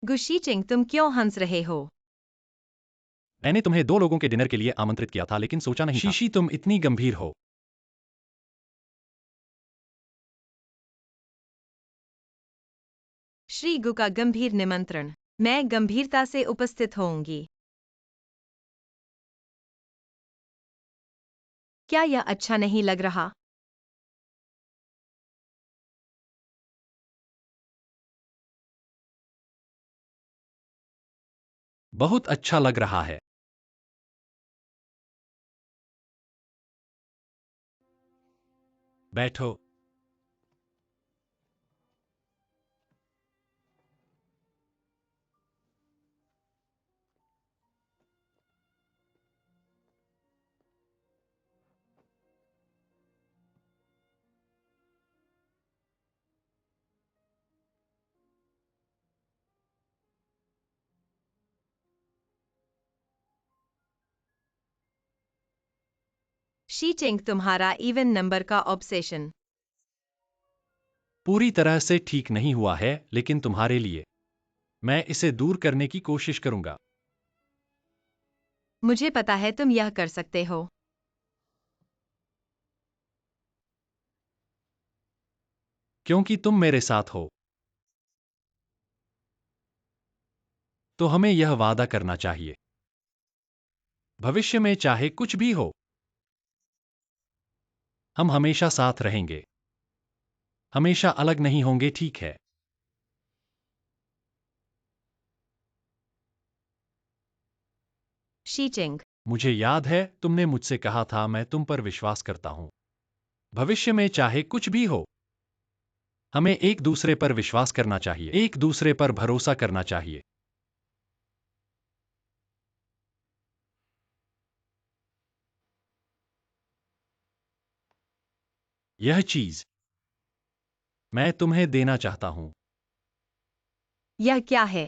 गुशीचिंग, तुम क्यों हंस रहे हो? मैंने तुम्हें 2 लोगों के डिनर के लिए आमंत्रित किया था लेकिन सोचा नहीं था। शीशी, तुम इतनी गंभीर हो। श्री गु का गंभीर निमंत्रण। मैं गंभीरता से उपस्थित होऊंगी। क्या यह अच्छा नहीं लग रहा? बहुत अच्छा लग रहा है। बैठो। शीचिंग, तुम्हारा इवन नंबर का ऑब्सेशन। पूरी तरह से ठीक नहीं हुआ है, लेकिन तुम्हारे लिए मैं इसे दूर करने की कोशिश करूंगा। मुझे पता है तुम यह कर सकते हो। क्योंकि तुम मेरे साथ हो, तो हमें यह वादा करना चाहिए। भविष्य में चाहे कुछ भी हो, हम हमेशा साथ रहेंगे। हमेशा अलग नहीं होंगे, ठीक है? शीचिंग, मुझे याद है तुमने मुझसे कहा था मैं तुम पर विश्वास करता हूं। भविष्य में चाहे कुछ भी हो, हमें एक दूसरे पर विश्वास करना चाहिए, एक दूसरे पर भरोसा करना चाहिए। यह चीज मैं तुम्हें देना चाहता हूं। यह क्या है?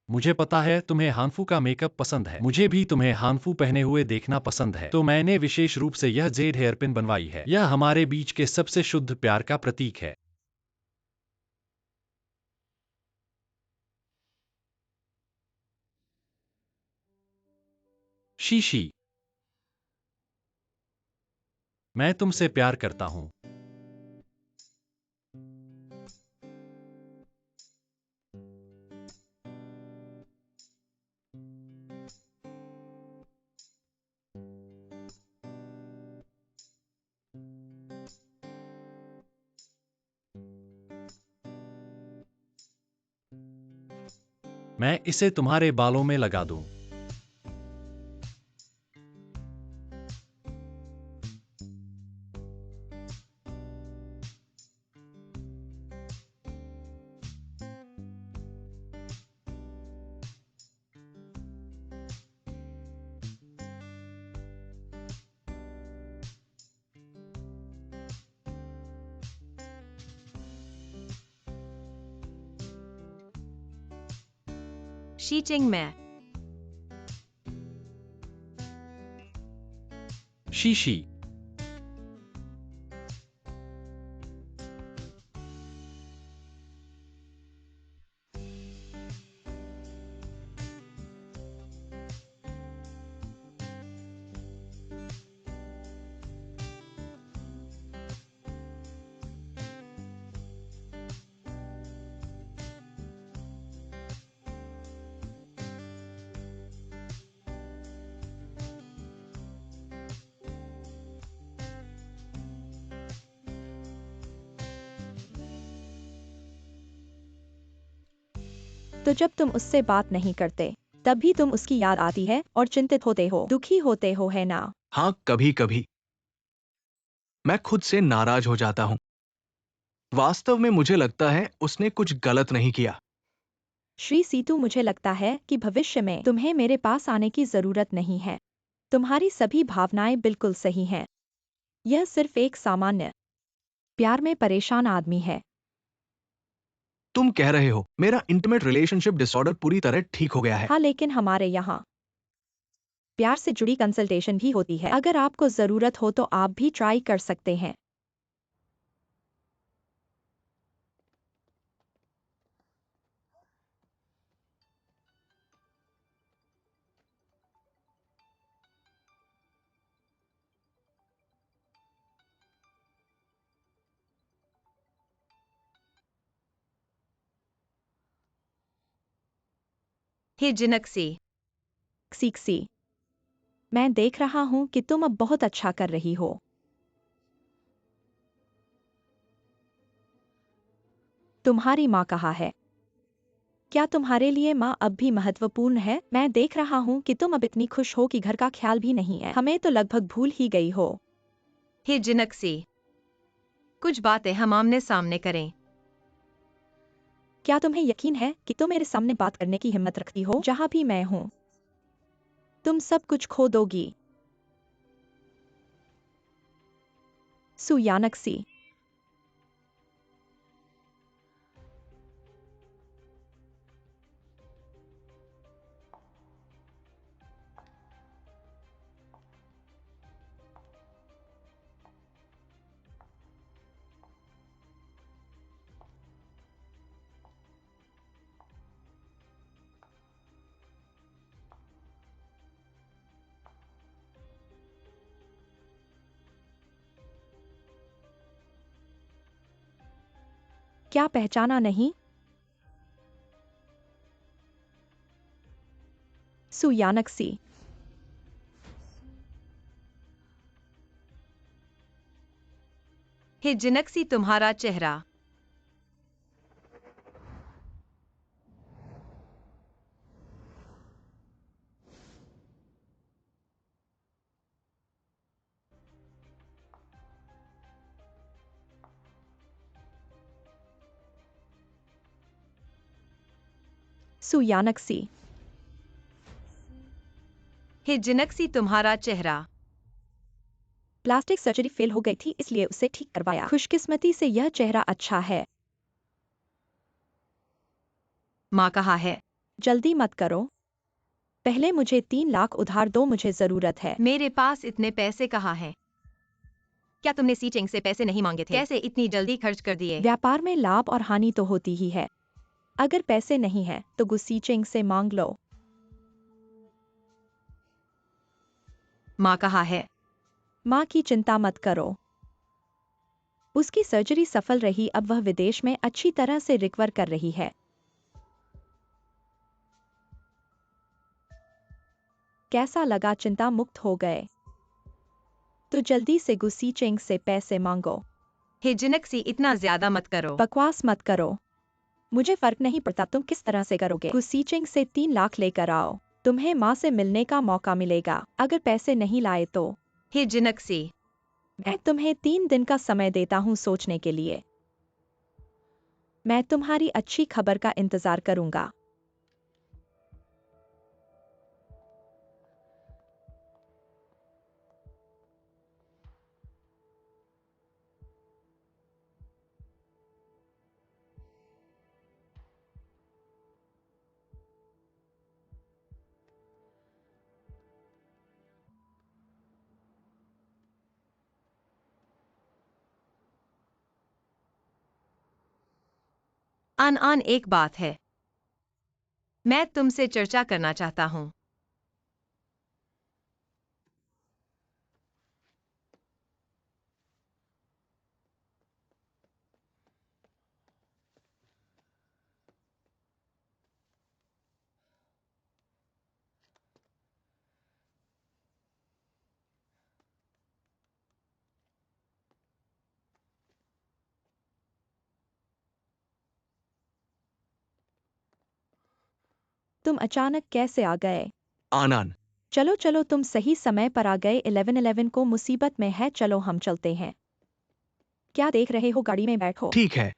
मुझे पता है तुम्हें हानफू का मेकअप पसंद है। मुझे भी तुम्हें हानफू पहने हुए देखना पसंद है। तो मैंने विशेष रूप से यह जेड हेयरपिन बनवाई है। यह हमारे बीच के सबसे शुद्ध प्यार का प्रतीक है। शीशी, मैं तुमसे प्यार करता हूं। मैं इसे तुम्हारे बालों में लगा दूं। शीचिंग, मैं शीशी, तो जब तुम उससे बात नहीं करते, तब भी तुम उसकी याद आती है और चिंतित होते हो, दुखी होते हो, है ना? हाँ, कभी कभी मैं खुद से नाराज हो जाता हूँ। वास्तव में मुझे लगता है उसने कुछ गलत नहीं किया। श्री सीतू, मुझे लगता है कि भविष्य में तुम्हें मेरे पास आने की जरूरत नहीं है। तुम्हारी सभी भावनाएं बिल्कुल सही हैं। यह सिर्फ एक सामान्य प्यार में परेशान आदमी है। तुम कह रहे हो मेरा इंटीमेट रिलेशनशिप डिसऑर्डर पूरी तरह ठीक हो गया है। हाँ, लेकिन हमारे यहाँ प्यार से जुड़ी कंसल्टेशन भी होती है। अगर आपको ज़रूरत हो तो आप भी ट्राई कर सकते हैं। हे जिनक्सी, सीक्सी, मैं देख रहा हूँ कि तुम अब बहुत अच्छा कर रही हो। तुम्हारी माँ कहाँ है? क्या तुम्हारे लिए माँ अब भी महत्वपूर्ण है? मैं देख रहा हूँ कि तुम अब इतनी खुश हो कि घर का ख्याल भी नहीं है। हमें तो लगभग भूल ही गई हो। हे जिनक्सी, कुछ बातें हम आमने सामने करें। क्या तुम्हें यकीन है कि तुम मेरे सामने बात करने की हिम्मत रखती हो? जहाँ भी मैं हूँ तुम सब कुछ खो दोगी। सुयानक्सी, क्या पहचाना नहीं? सुयानक्सी, हे जिनक्सी, तुम्हारा चेहरा। सुयानक्सी, हे जिनक्सी, तुम्हारा चेहरा। प्लास्टिक सर्जरी फेल हो गई थी इसलिए उसे ठीक करवाया। खुशकिस्मती से यह चेहरा अच्छा है। माँ कहाँ है? जल्दी मत करो। पहले मुझे 3 लाख उधार दो, मुझे जरूरत है। मेरे पास इतने पैसे कहाँ हैं? क्या तुमने सीचिंग से पैसे नहीं मांगे थे? कैसे इतनी जल्दी खर्च कर दिए? व्यापार में लाभ और हानि तो होती ही है। अगर पैसे नहीं है तो गुसीचिंग से मांग लो। माँ कहाँ है? माँ की चिंता मत करो। उसकी सर्जरी सफल रही, अब वह विदेश में अच्छी तरह से रिकवर कर रही है। कैसा लगा? चिंता मुक्त हो गए तो जल्दी से गुसीचिंग से पैसे मांगो। हे जिनक्सी, इतना ज्यादा मत करो। बकवास मत करो। मुझे फर्क नहीं पड़ता तुम किस तरह से करोगे। गुसीचिंग से 3 लाख लेकर आओ। तुम्हें माँ से मिलने का मौका मिलेगा। अगर पैसे नहीं लाए तो हे जिनक्सी, मैं तुम्हें 3 दिन का समय देता हूँ सोचने के लिए। मैं तुम्हारी अच्छी खबर का इंतजार करूंगा। आन एक बात है, मैं तुमसे चर्चा करना चाहता हूँ। तुम अचानक कैसे आ गए? आनन, चलो चलो, तुम सही समय पर आ गए। 1111 को मुसीबत में है, चलो हम चलते हैं। क्या देख रहे हो? गाड़ी में बैठो। ठीक है।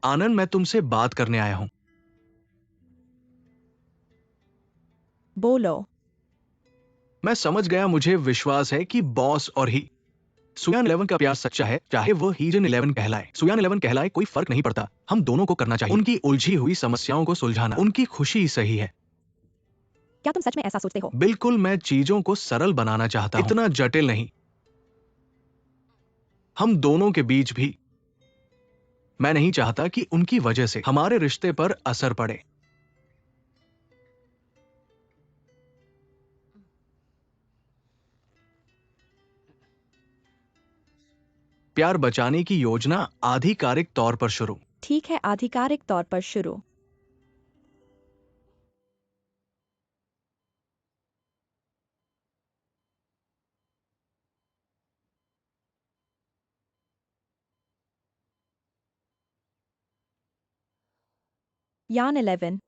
आनंद, मैं तुमसे बात करने आया हूं। बोलो। मैं समझ गया, मुझे विश्वास है कि बॉस और ही सुयान 11 का प्यार सच्चा है, चाहे वो हीजन 11 कहलाए, सुयान 11 कहलाए, कोई फर्क नहीं पड़ता। हम दोनों को करना चाहिए उनकी उलझी हुई समस्याओं को सुलझाना। उनकी खुशी सही है। क्या तुम सच में ऐसा सोचते हो? बिल्कुल, मैं चीजों को सरल बनाना चाहता हूं, इतना जटिल नहीं। हम दोनों के बीच भी। मैं नहीं चाहता कि उनकी वजह से हमारे रिश्ते पर असर पड़े। प्यार बचाने की योजना आधिकारिक तौर पर शुरू। ठीक है, आधिकारिक तौर पर शुरू। यान 11।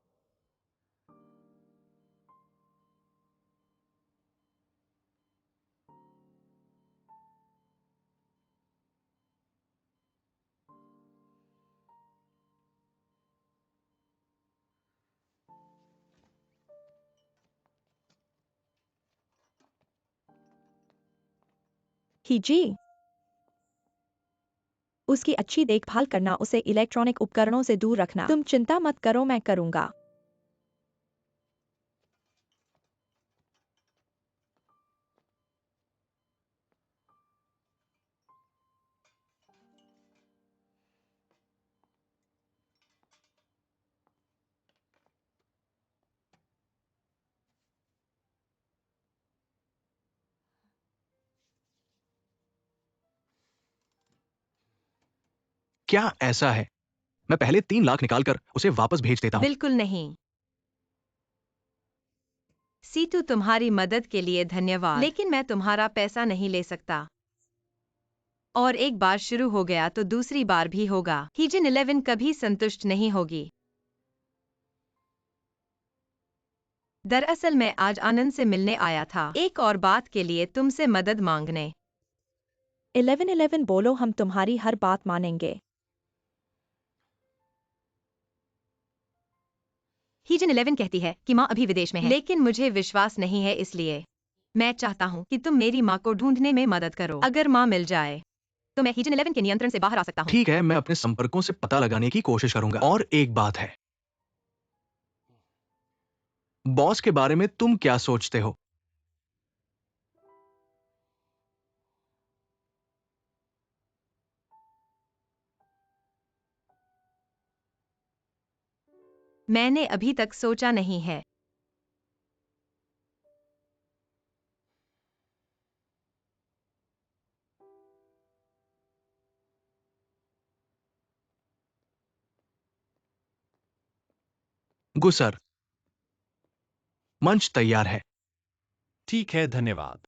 ही जी। उसकी अच्छी देखभाल करना, उसे इलेक्ट्रॉनिक उपकरणों से दूर रखना। तुम चिंता मत करो, मैं करूंगा। क्या ऐसा है? मैं पहले 3 लाख निकालकर उसे वापस भेज देता हूं। बिल्कुल नहीं। सीतू, तुम्हारी मदद के लिए धन्यवाद, लेकिन मैं तुम्हारा पैसा नहीं ले सकता। और एक बार शुरू हो गया तो दूसरी बार भी होगा। हीजन 11 कभी संतुष्ट नहीं होगी। दरअसल मैं आज आनंद से मिलने आया था, एक और बात के लिए तुमसे मदद मांगने। 1111 बोलो, हम तुम्हारी हर बात मानेंगे। हीजन 11 कहती है कि माँ अभी विदेश में है, लेकिन मुझे विश्वास नहीं है, इसलिए मैं चाहता हूँ कि तुम मेरी माँ को ढूंढने में मदद करो। अगर माँ मिल जाए तो मैं हीजन 11 के नियंत्रण से बाहर आ सकता हूँ। ठीक है, मैं अपने संपर्कों से पता लगाने की कोशिश करूंगा। और एक बात है, बॉस के बारे में तुम क्या सोचते हो? मैंने अभी तक सोचा नहीं है। गुसर, मंच तैयार है। ठीक है, धन्यवाद।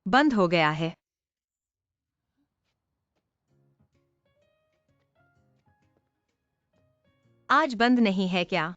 बंद हो गया है। आज बंद नहीं है क्या?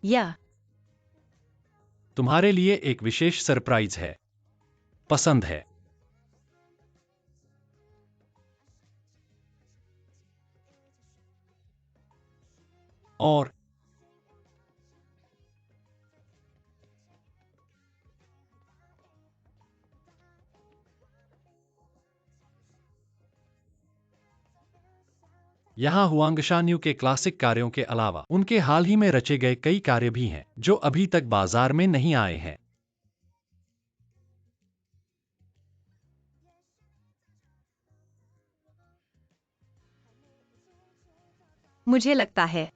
यह तुम्हारे लिए एक विशेष सरप्राइज है। पसंद है? और यहाँ हुआंगशान्यू के क्लासिक कार्यों के अलावा उनके हाल ही में रचे गए कई कार्य भी हैं जो अभी तक बाजार में नहीं आए हैं। मुझे लगता है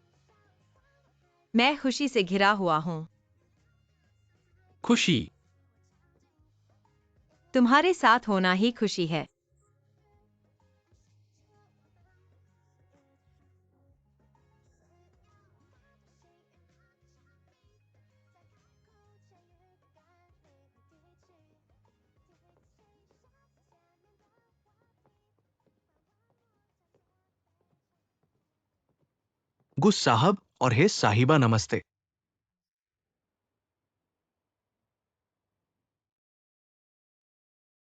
मैं खुशी से घिरा हुआ हूँ। खुशी। तुम्हारे साथ होना ही खुशी है। गुस साहब और हे साहिबा, नमस्ते।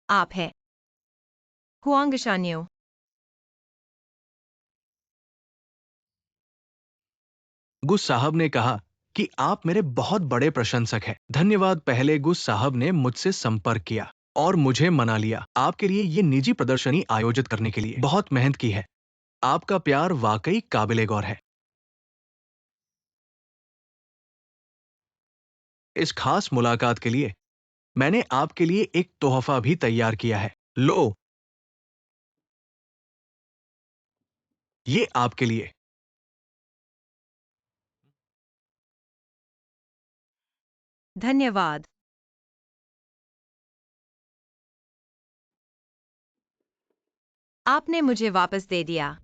आप है हुआंगशान्यू। गुस साहब ने कहा कि आप मेरे बहुत बड़े प्रशंसक हैं। धन्यवाद। पहले गुस साहब ने मुझसे संपर्क किया और मुझे मना लिया आपके लिए ये निजी प्रदर्शनी आयोजित करने के लिए। बहुत मेहनत की है। आपका प्यार वाकई काबिले गौर है। इस खास मुलाकात के लिए मैंने आपके लिए एक तोहफा भी तैयार किया है। लो, ये आपके लिए। धन्यवाद। आपने मुझे वापस दे दिया।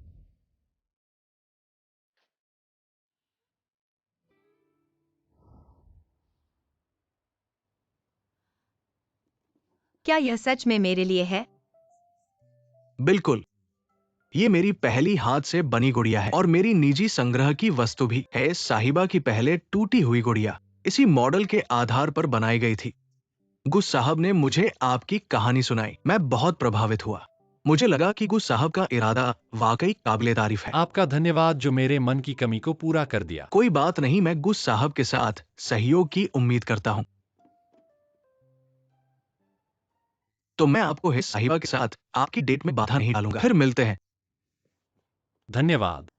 क्या यह सच में मेरे लिए है? बिल्कुल। ये मेरी पहली हाथ से बनी गुड़िया है और मेरी निजी संग्रह की वस्तु भी है। साहिबा की पहले टूटी हुई गुड़िया इसी मॉडल के आधार पर बनाई गई थी। गुस साहब ने मुझे आपकी कहानी सुनाई। मैं बहुत प्रभावित हुआ। मुझे लगा कि गुस साहब का इरादा वाकई काबिले तारीफ है। आपका धन्यवाद जो मेरे मन की कमी को पूरा कर दिया। कोई बात नहीं, मैं गुस साहब के साथ सहयोग की उम्मीद करता हूँ। तो मैं आपको है साहिबा के साथ आपकी डेट में बाधा नहीं डालूंगा। फिर मिलते हैं। धन्यवाद।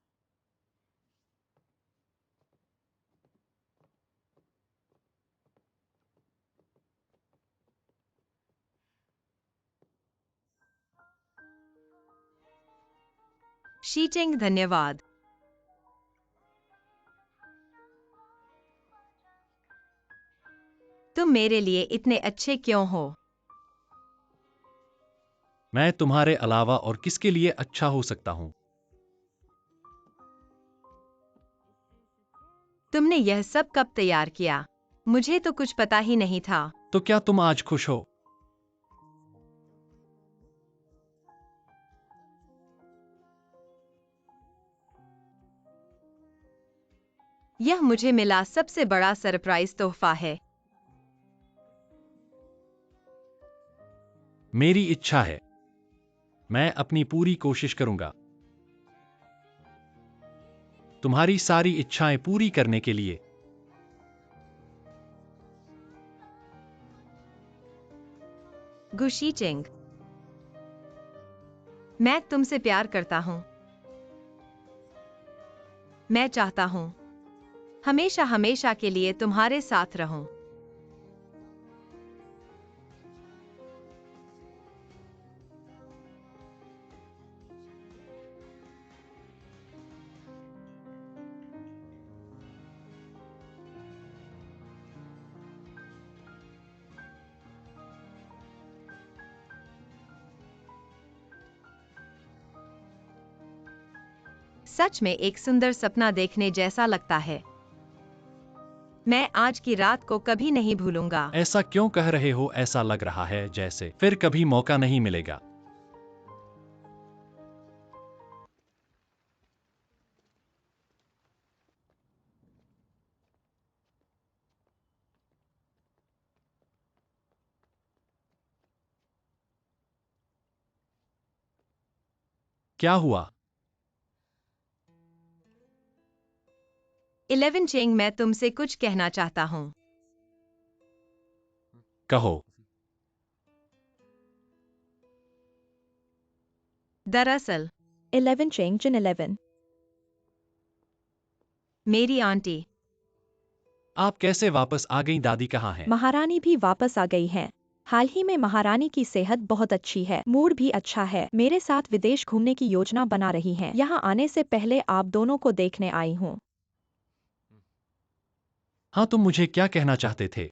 शीचिंग, धन्यवाद। तुम मेरे लिए इतने अच्छे क्यों हो? मैं तुम्हारे अलावा और किसके लिए अच्छा हो सकता हूँ? तुमने यह सब कब तैयार किया? मुझे तो कुछ पता ही नहीं था। तो क्या तुम आज खुश हो? यह मुझे मिला सबसे बड़ा सरप्राइज तोहफा है। मेरी इच्छा है। मैं अपनी पूरी कोशिश करूंगा तुम्हारी सारी इच्छाएं पूरी करने के लिए। गुशीचिंग, मैं तुमसे प्यार करता हूं। मैं चाहता हूं हमेशा हमेशा के लिए तुम्हारे साथ रहूं। सच में एक सुंदर सपना देखने जैसा लगता है। मैं आज की रात को कभी नहीं भूलूंगा। ऐसा क्यों कह रहे हो? ऐसा लग रहा है जैसे फिर कभी मौका नहीं मिलेगा। क्या हुआ? 11 चेंग, मैं तुमसे कुछ कहना चाहता हूँ। कहो। दरअसल 11 चेंग जिन 11। मेरी आंटी, आप कैसे वापस आ गई? दादी कहाँ है? महारानी भी वापस आ गई हैं। हाल ही में महारानी की सेहत बहुत अच्छी है, मूड भी अच्छा है। मेरे साथ विदेश घूमने की योजना बना रही हैं। यहाँ आने से पहले आप दोनों को देखने आई हूँ। हाँ, तुम मुझे क्या कहना चाहते थे?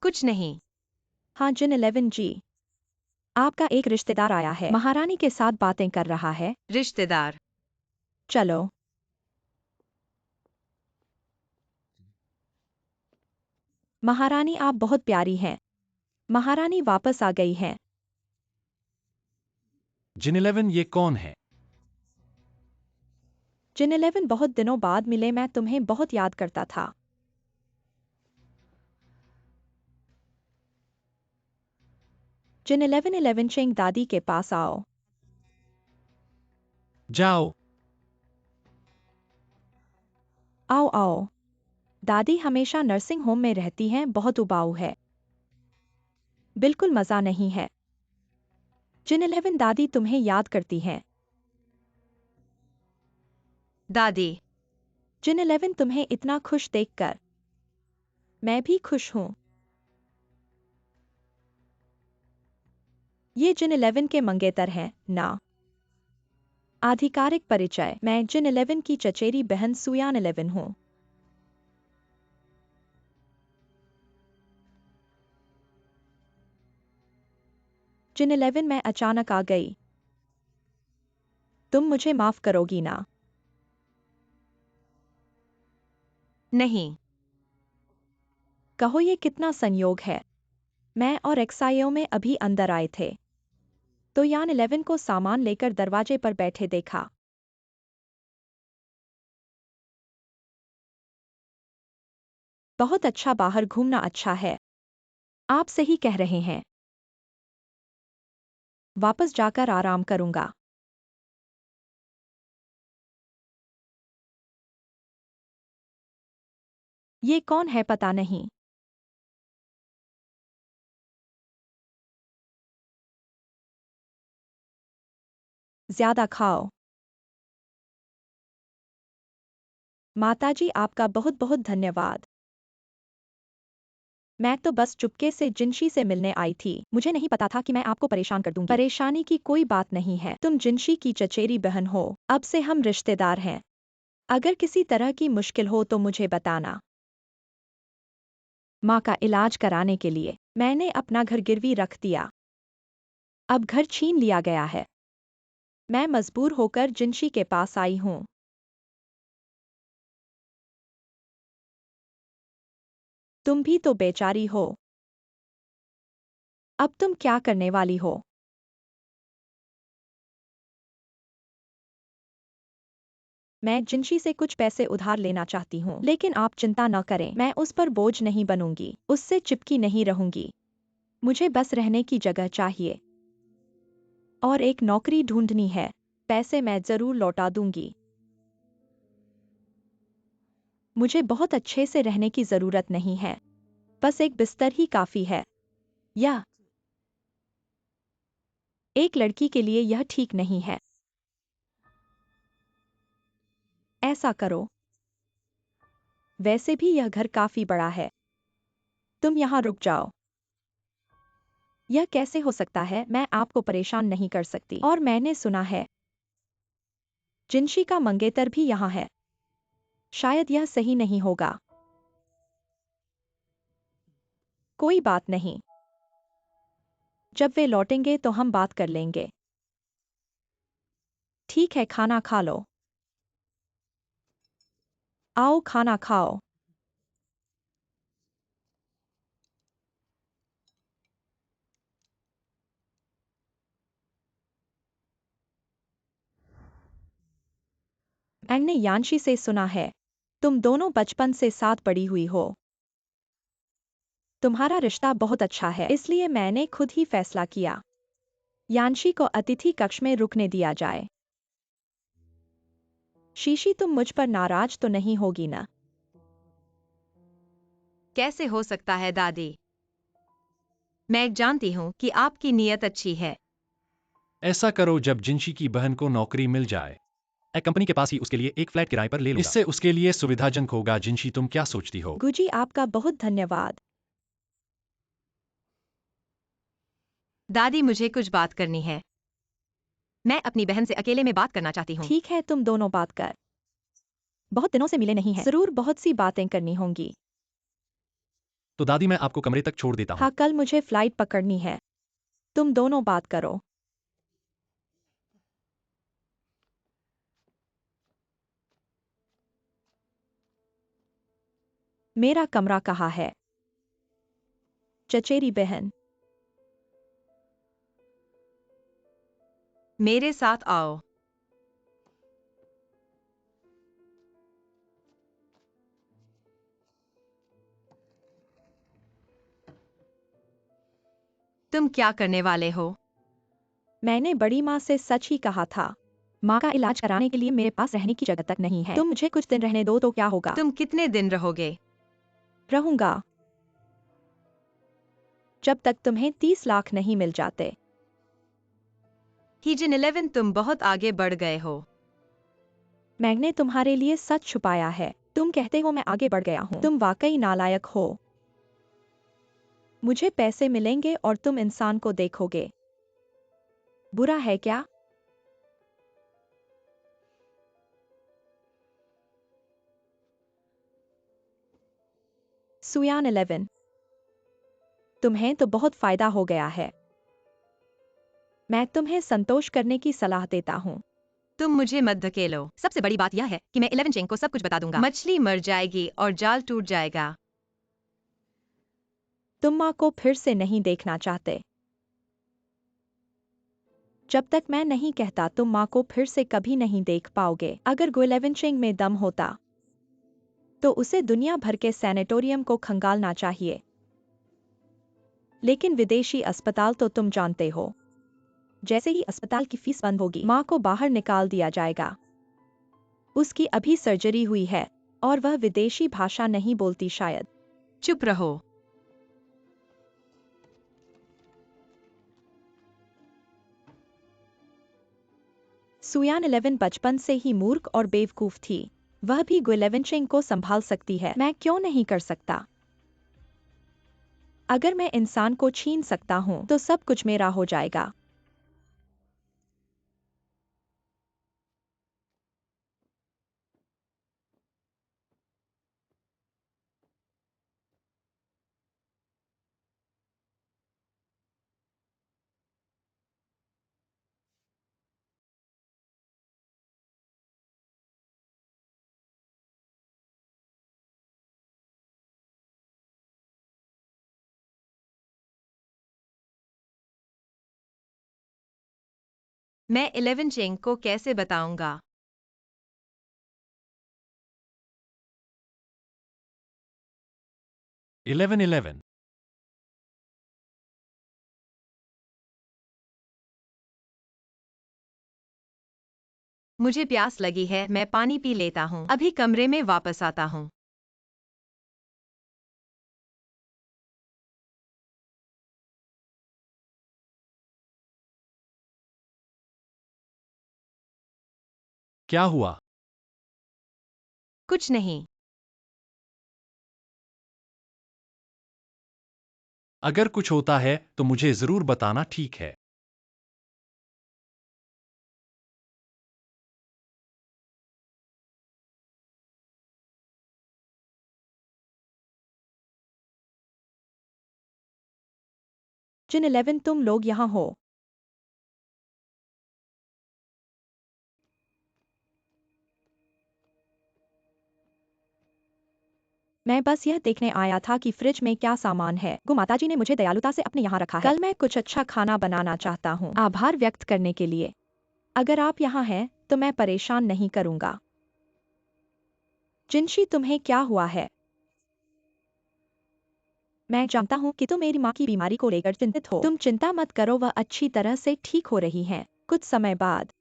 कुछ नहीं। हाँ जिन 11 जी, आपका एक रिश्तेदार आया है, महारानी के साथ बातें कर रहा है। रिश्तेदार? चलो। महारानी आप बहुत प्यारी हैं। महारानी वापस आ गई हैं। जिन 11, ये कौन है? जिन 11 बहुत दिनों बाद मिले, मैं तुम्हें बहुत याद करता था। जिन 11 चेंग, दादी के पास आओ। जाओ। आओ आओ। दादी हमेशा नर्सिंग होम में रहती हैं, बहुत उबाऊ है। बिल्कुल मजा नहीं है। जिन 11 दादी तुम्हें याद करती हैं। दादी, जिन 11 तुम्हें इतना खुश देखकर मैं भी खुश हूँ। ये जिन 11 के मंगेतर हैं ना। आधिकारिक परिचय, मैं जिन 11 की चचेरी बहन सुयान 11 हूँ। जिन 11 मैं अचानक आ गई। तुम मुझे माफ करोगी ना? नहीं। कहो ये कितना संयोग है। मैं और एक्साइओ में अभी अंदर आए थे, तो यान 11 को सामान लेकर दरवाजे पर बैठे देखा। बहुत अच्छा, बाहर घूमना अच्छा है। आप सही कह रहे हैं। वापस जाकर आराम करूंगा। ये कौन है पता नहीं। ज्यादा खाओ। माताजी आपका बहुत बहुत धन्यवाद। मैं तो बस चुपके से जिनशी से मिलने आई थी। मुझे नहीं पता था कि मैं आपको परेशान कर दूंगी। परेशानी की कोई बात नहीं है, तुम जिनशी की चचेरी बहन हो। अब से हम रिश्तेदार हैं। अगर किसी तरह की मुश्किल हो तो मुझे बताना। माँ का इलाज कराने के लिए मैंने अपना घर गिरवी रख दिया। अब घर छीन लिया गया है। मैं मजबूर होकर जिनशी के पास आई हूँ। तुम भी तो बेचारी हो। अब तुम क्या करने वाली हो? मैं जिनशी से कुछ पैसे उधार लेना चाहती हूँ, लेकिन आप चिंता न करें, मैं उस पर बोझ नहीं बनूंगी, उससे चिपकी नहीं रहूंगी। मुझे बस रहने की जगह चाहिए और एक नौकरी ढूंढनी है। पैसे मैं जरूर लौटा दूंगी। मुझे बहुत अच्छे से रहने की जरूरत नहीं है, बस एक बिस्तर ही काफी है। या एक लड़की के लिए यह ठीक नहीं है। ऐसा करो। वैसे भी यह घर काफी बड़ा है। तुम यहाँ रुक जाओ। यह कैसे हो सकता है? मैं आपको परेशान नहीं कर सकती। और मैंने सुना है जिनशी का मंगेतर भी यहाँ है। शायद यह सही नहीं होगा। कोई बात नहीं, जब वे लौटेंगे तो हम बात कर लेंगे। ठीक है, खाना खा लो। आओ खाना खाओ। मैंने यानशी से सुना है तुम दोनों बचपन से साथ बड़ी हुई हो। तुम्हारा रिश्ता बहुत अच्छा है, इसलिए मैंने खुद ही फैसला किया यानशी को अतिथि कक्ष में रुकने दिया जाए। शीशी तुम मुझ पर नाराज तो नहीं होगी ना? कैसे हो सकता है दादी? मैं जानती हूँ कि आपकी नीयत अच्छी है। ऐसा करो जब जिंशी की बहन को नौकरी मिल जाए, एक कंपनी के पास ही उसके लिए एक फ्लैट किराए पर ले लूंगा। इससे उसके लिए सुविधाजनक होगा। जिंशी, तुम क्या सोचती हो? गुजी, आपका बहुत धन्यवाद। दादी, मुझे कुछ बात करनी है। मैं अपनी बहन से अकेले में बात करना चाहती हूँ। ठीक है, तुम दोनों बात कर। बहुत दिनों से मिले नहीं हैं, जरूर बहुत सी बातें करनी होंगी। तो दादी, मैं आपको कमरे तक छोड़ देता हूँ। हाँ, कल मुझे फ्लाइट पकड़नी है। तुम दोनों बात करो। मेरा कमरा कहाँ है? चचेरी बहन, मेरे साथ आओ। तुम क्या करने वाले हो? मैंने बड़ी माँ से सच ही कहा था। माँ का इलाज कराने के लिए मेरे पास रहने की जगह तक नहीं है। तुम मुझे कुछ दिन रहने दो तो क्या होगा? तुम कितने दिन रहोगे? रहूंगा जब तक तुम्हें 30 लाख नहीं मिल जाते। हीजन 11, तुम बहुत आगे बढ़ गए हो। मैंने तुम्हारे लिए सच छुपाया है। तुम कहते हो मैं आगे बढ़ गया हूँ। तुम वाकई नालायक हो। मुझे पैसे मिलेंगे और तुम इंसान को देखोगे। बुरा है क्या? सुयान 11, तुम्हें तो बहुत फायदा हो गया है। मैं तुम्हें संतोष करने की सलाह देता हूँ। तुम मुझे मत धकेलो। सबसे बड़ी बात यह है कि मैं 11 चेंग को सब कुछ बता दूंगा। मछली मर जाएगी और जाल टूट जाएगा। तुम माँ को फिर से नहीं देखना चाहते। जब तक मैं नहीं कहता तुम माँ को फिर से कभी नहीं देख पाओगे। अगर गुइलेवेंचिंग में दम होता तो उसे दुनिया भर के सैनिटोरियम को खंगालना चाहिए। लेकिन विदेशी अस्पताल तो तुम जानते हो, जैसे ही अस्पताल की फीस बंद होगी माँ को बाहर निकाल दिया जाएगा। उसकी अभी सर्जरी हुई है और वह विदेशी भाषा नहीं बोलती शायद। चुप रहो। सुयान 11 बचपन से ही मूर्ख और बेवकूफ थी। वह भी गुइलेवेंचिंग को संभाल सकती है। मैं क्यों नहीं कर सकता? अगर मैं इंसान को छीन सकता हूँ तो सब कुछ मेरा हो जाएगा। मैं 11 चेंग को कैसे बताऊंगा? Eleven eleven. मुझे प्यास लगी है, मैं पानी पी लेता हूँ। अभी कमरे में वापस आता हूँ। क्या हुआ? कुछ नहीं। अगर कुछ होता है तो मुझे जरूर बताना, ठीक है? जिन 11 तुम लोग यहाँ हो। मैं बस यह देखने आया था कि फ्रिज में क्या सामान है। माताजी ने मुझे दयालुता से अपने यहाँ रखा है। कल मैं कुछ अच्छा खाना बनाना चाहता हूँ, आभार व्यक्त करने के लिए। अगर आप यहाँ हैं तो मैं परेशान नहीं करूँगा। जिनशी, तुम्हें क्या हुआ है? मैं जानता हूँ कि तुम मेरी माँ की बीमारी को लेकर चिंतित हो। तुम चिंता मत करो, वह अच्छी तरह से ठीक हो रही हैं। कुछ समय बाद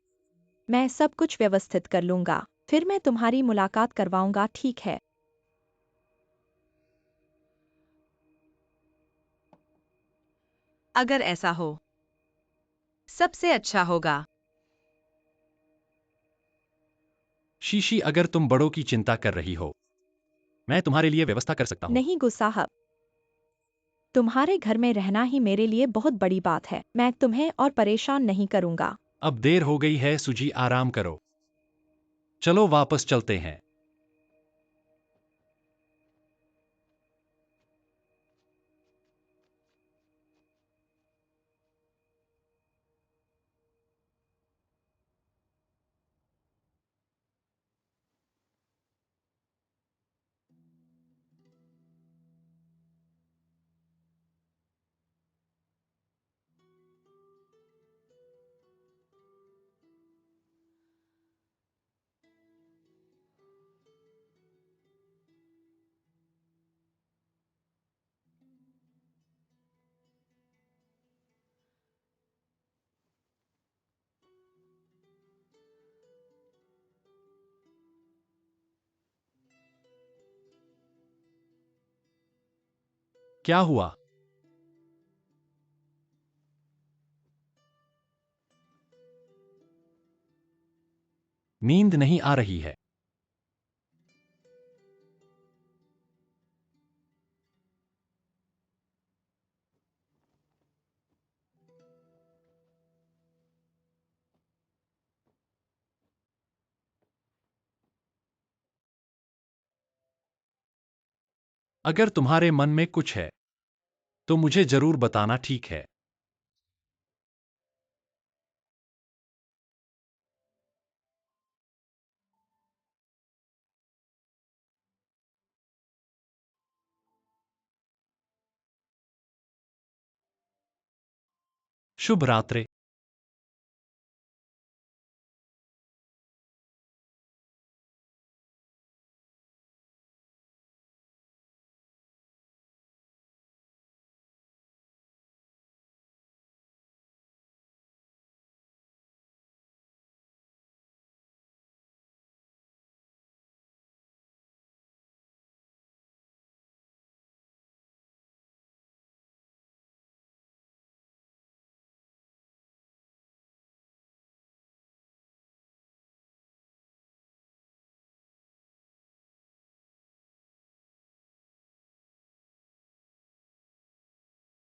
मैं सब कुछ व्यवस्थित कर लूंगा। फिर मैं तुम्हारी मुलाकात करवाऊंगा, ठीक है? अगर ऐसा हो सबसे अच्छा होगा। शीशी, अगर तुम बड़ों की चिंता कर रही हो, मैं तुम्हारे लिए व्यवस्था कर सकता हूँ। नहीं गु साहब, तुम्हारे घर में रहना ही मेरे लिए बहुत बड़ी बात है। मैं तुम्हें और परेशान नहीं करूंगा। अब देर हो गई है सुजी, आराम करो। चलो वापस चलते हैं। क्या हुआ? नींद नहीं आ रही है? अगर तुम्हारे मन में कुछ है तो मुझे जरूर बताना, ठीक है? शुभ रात्रि।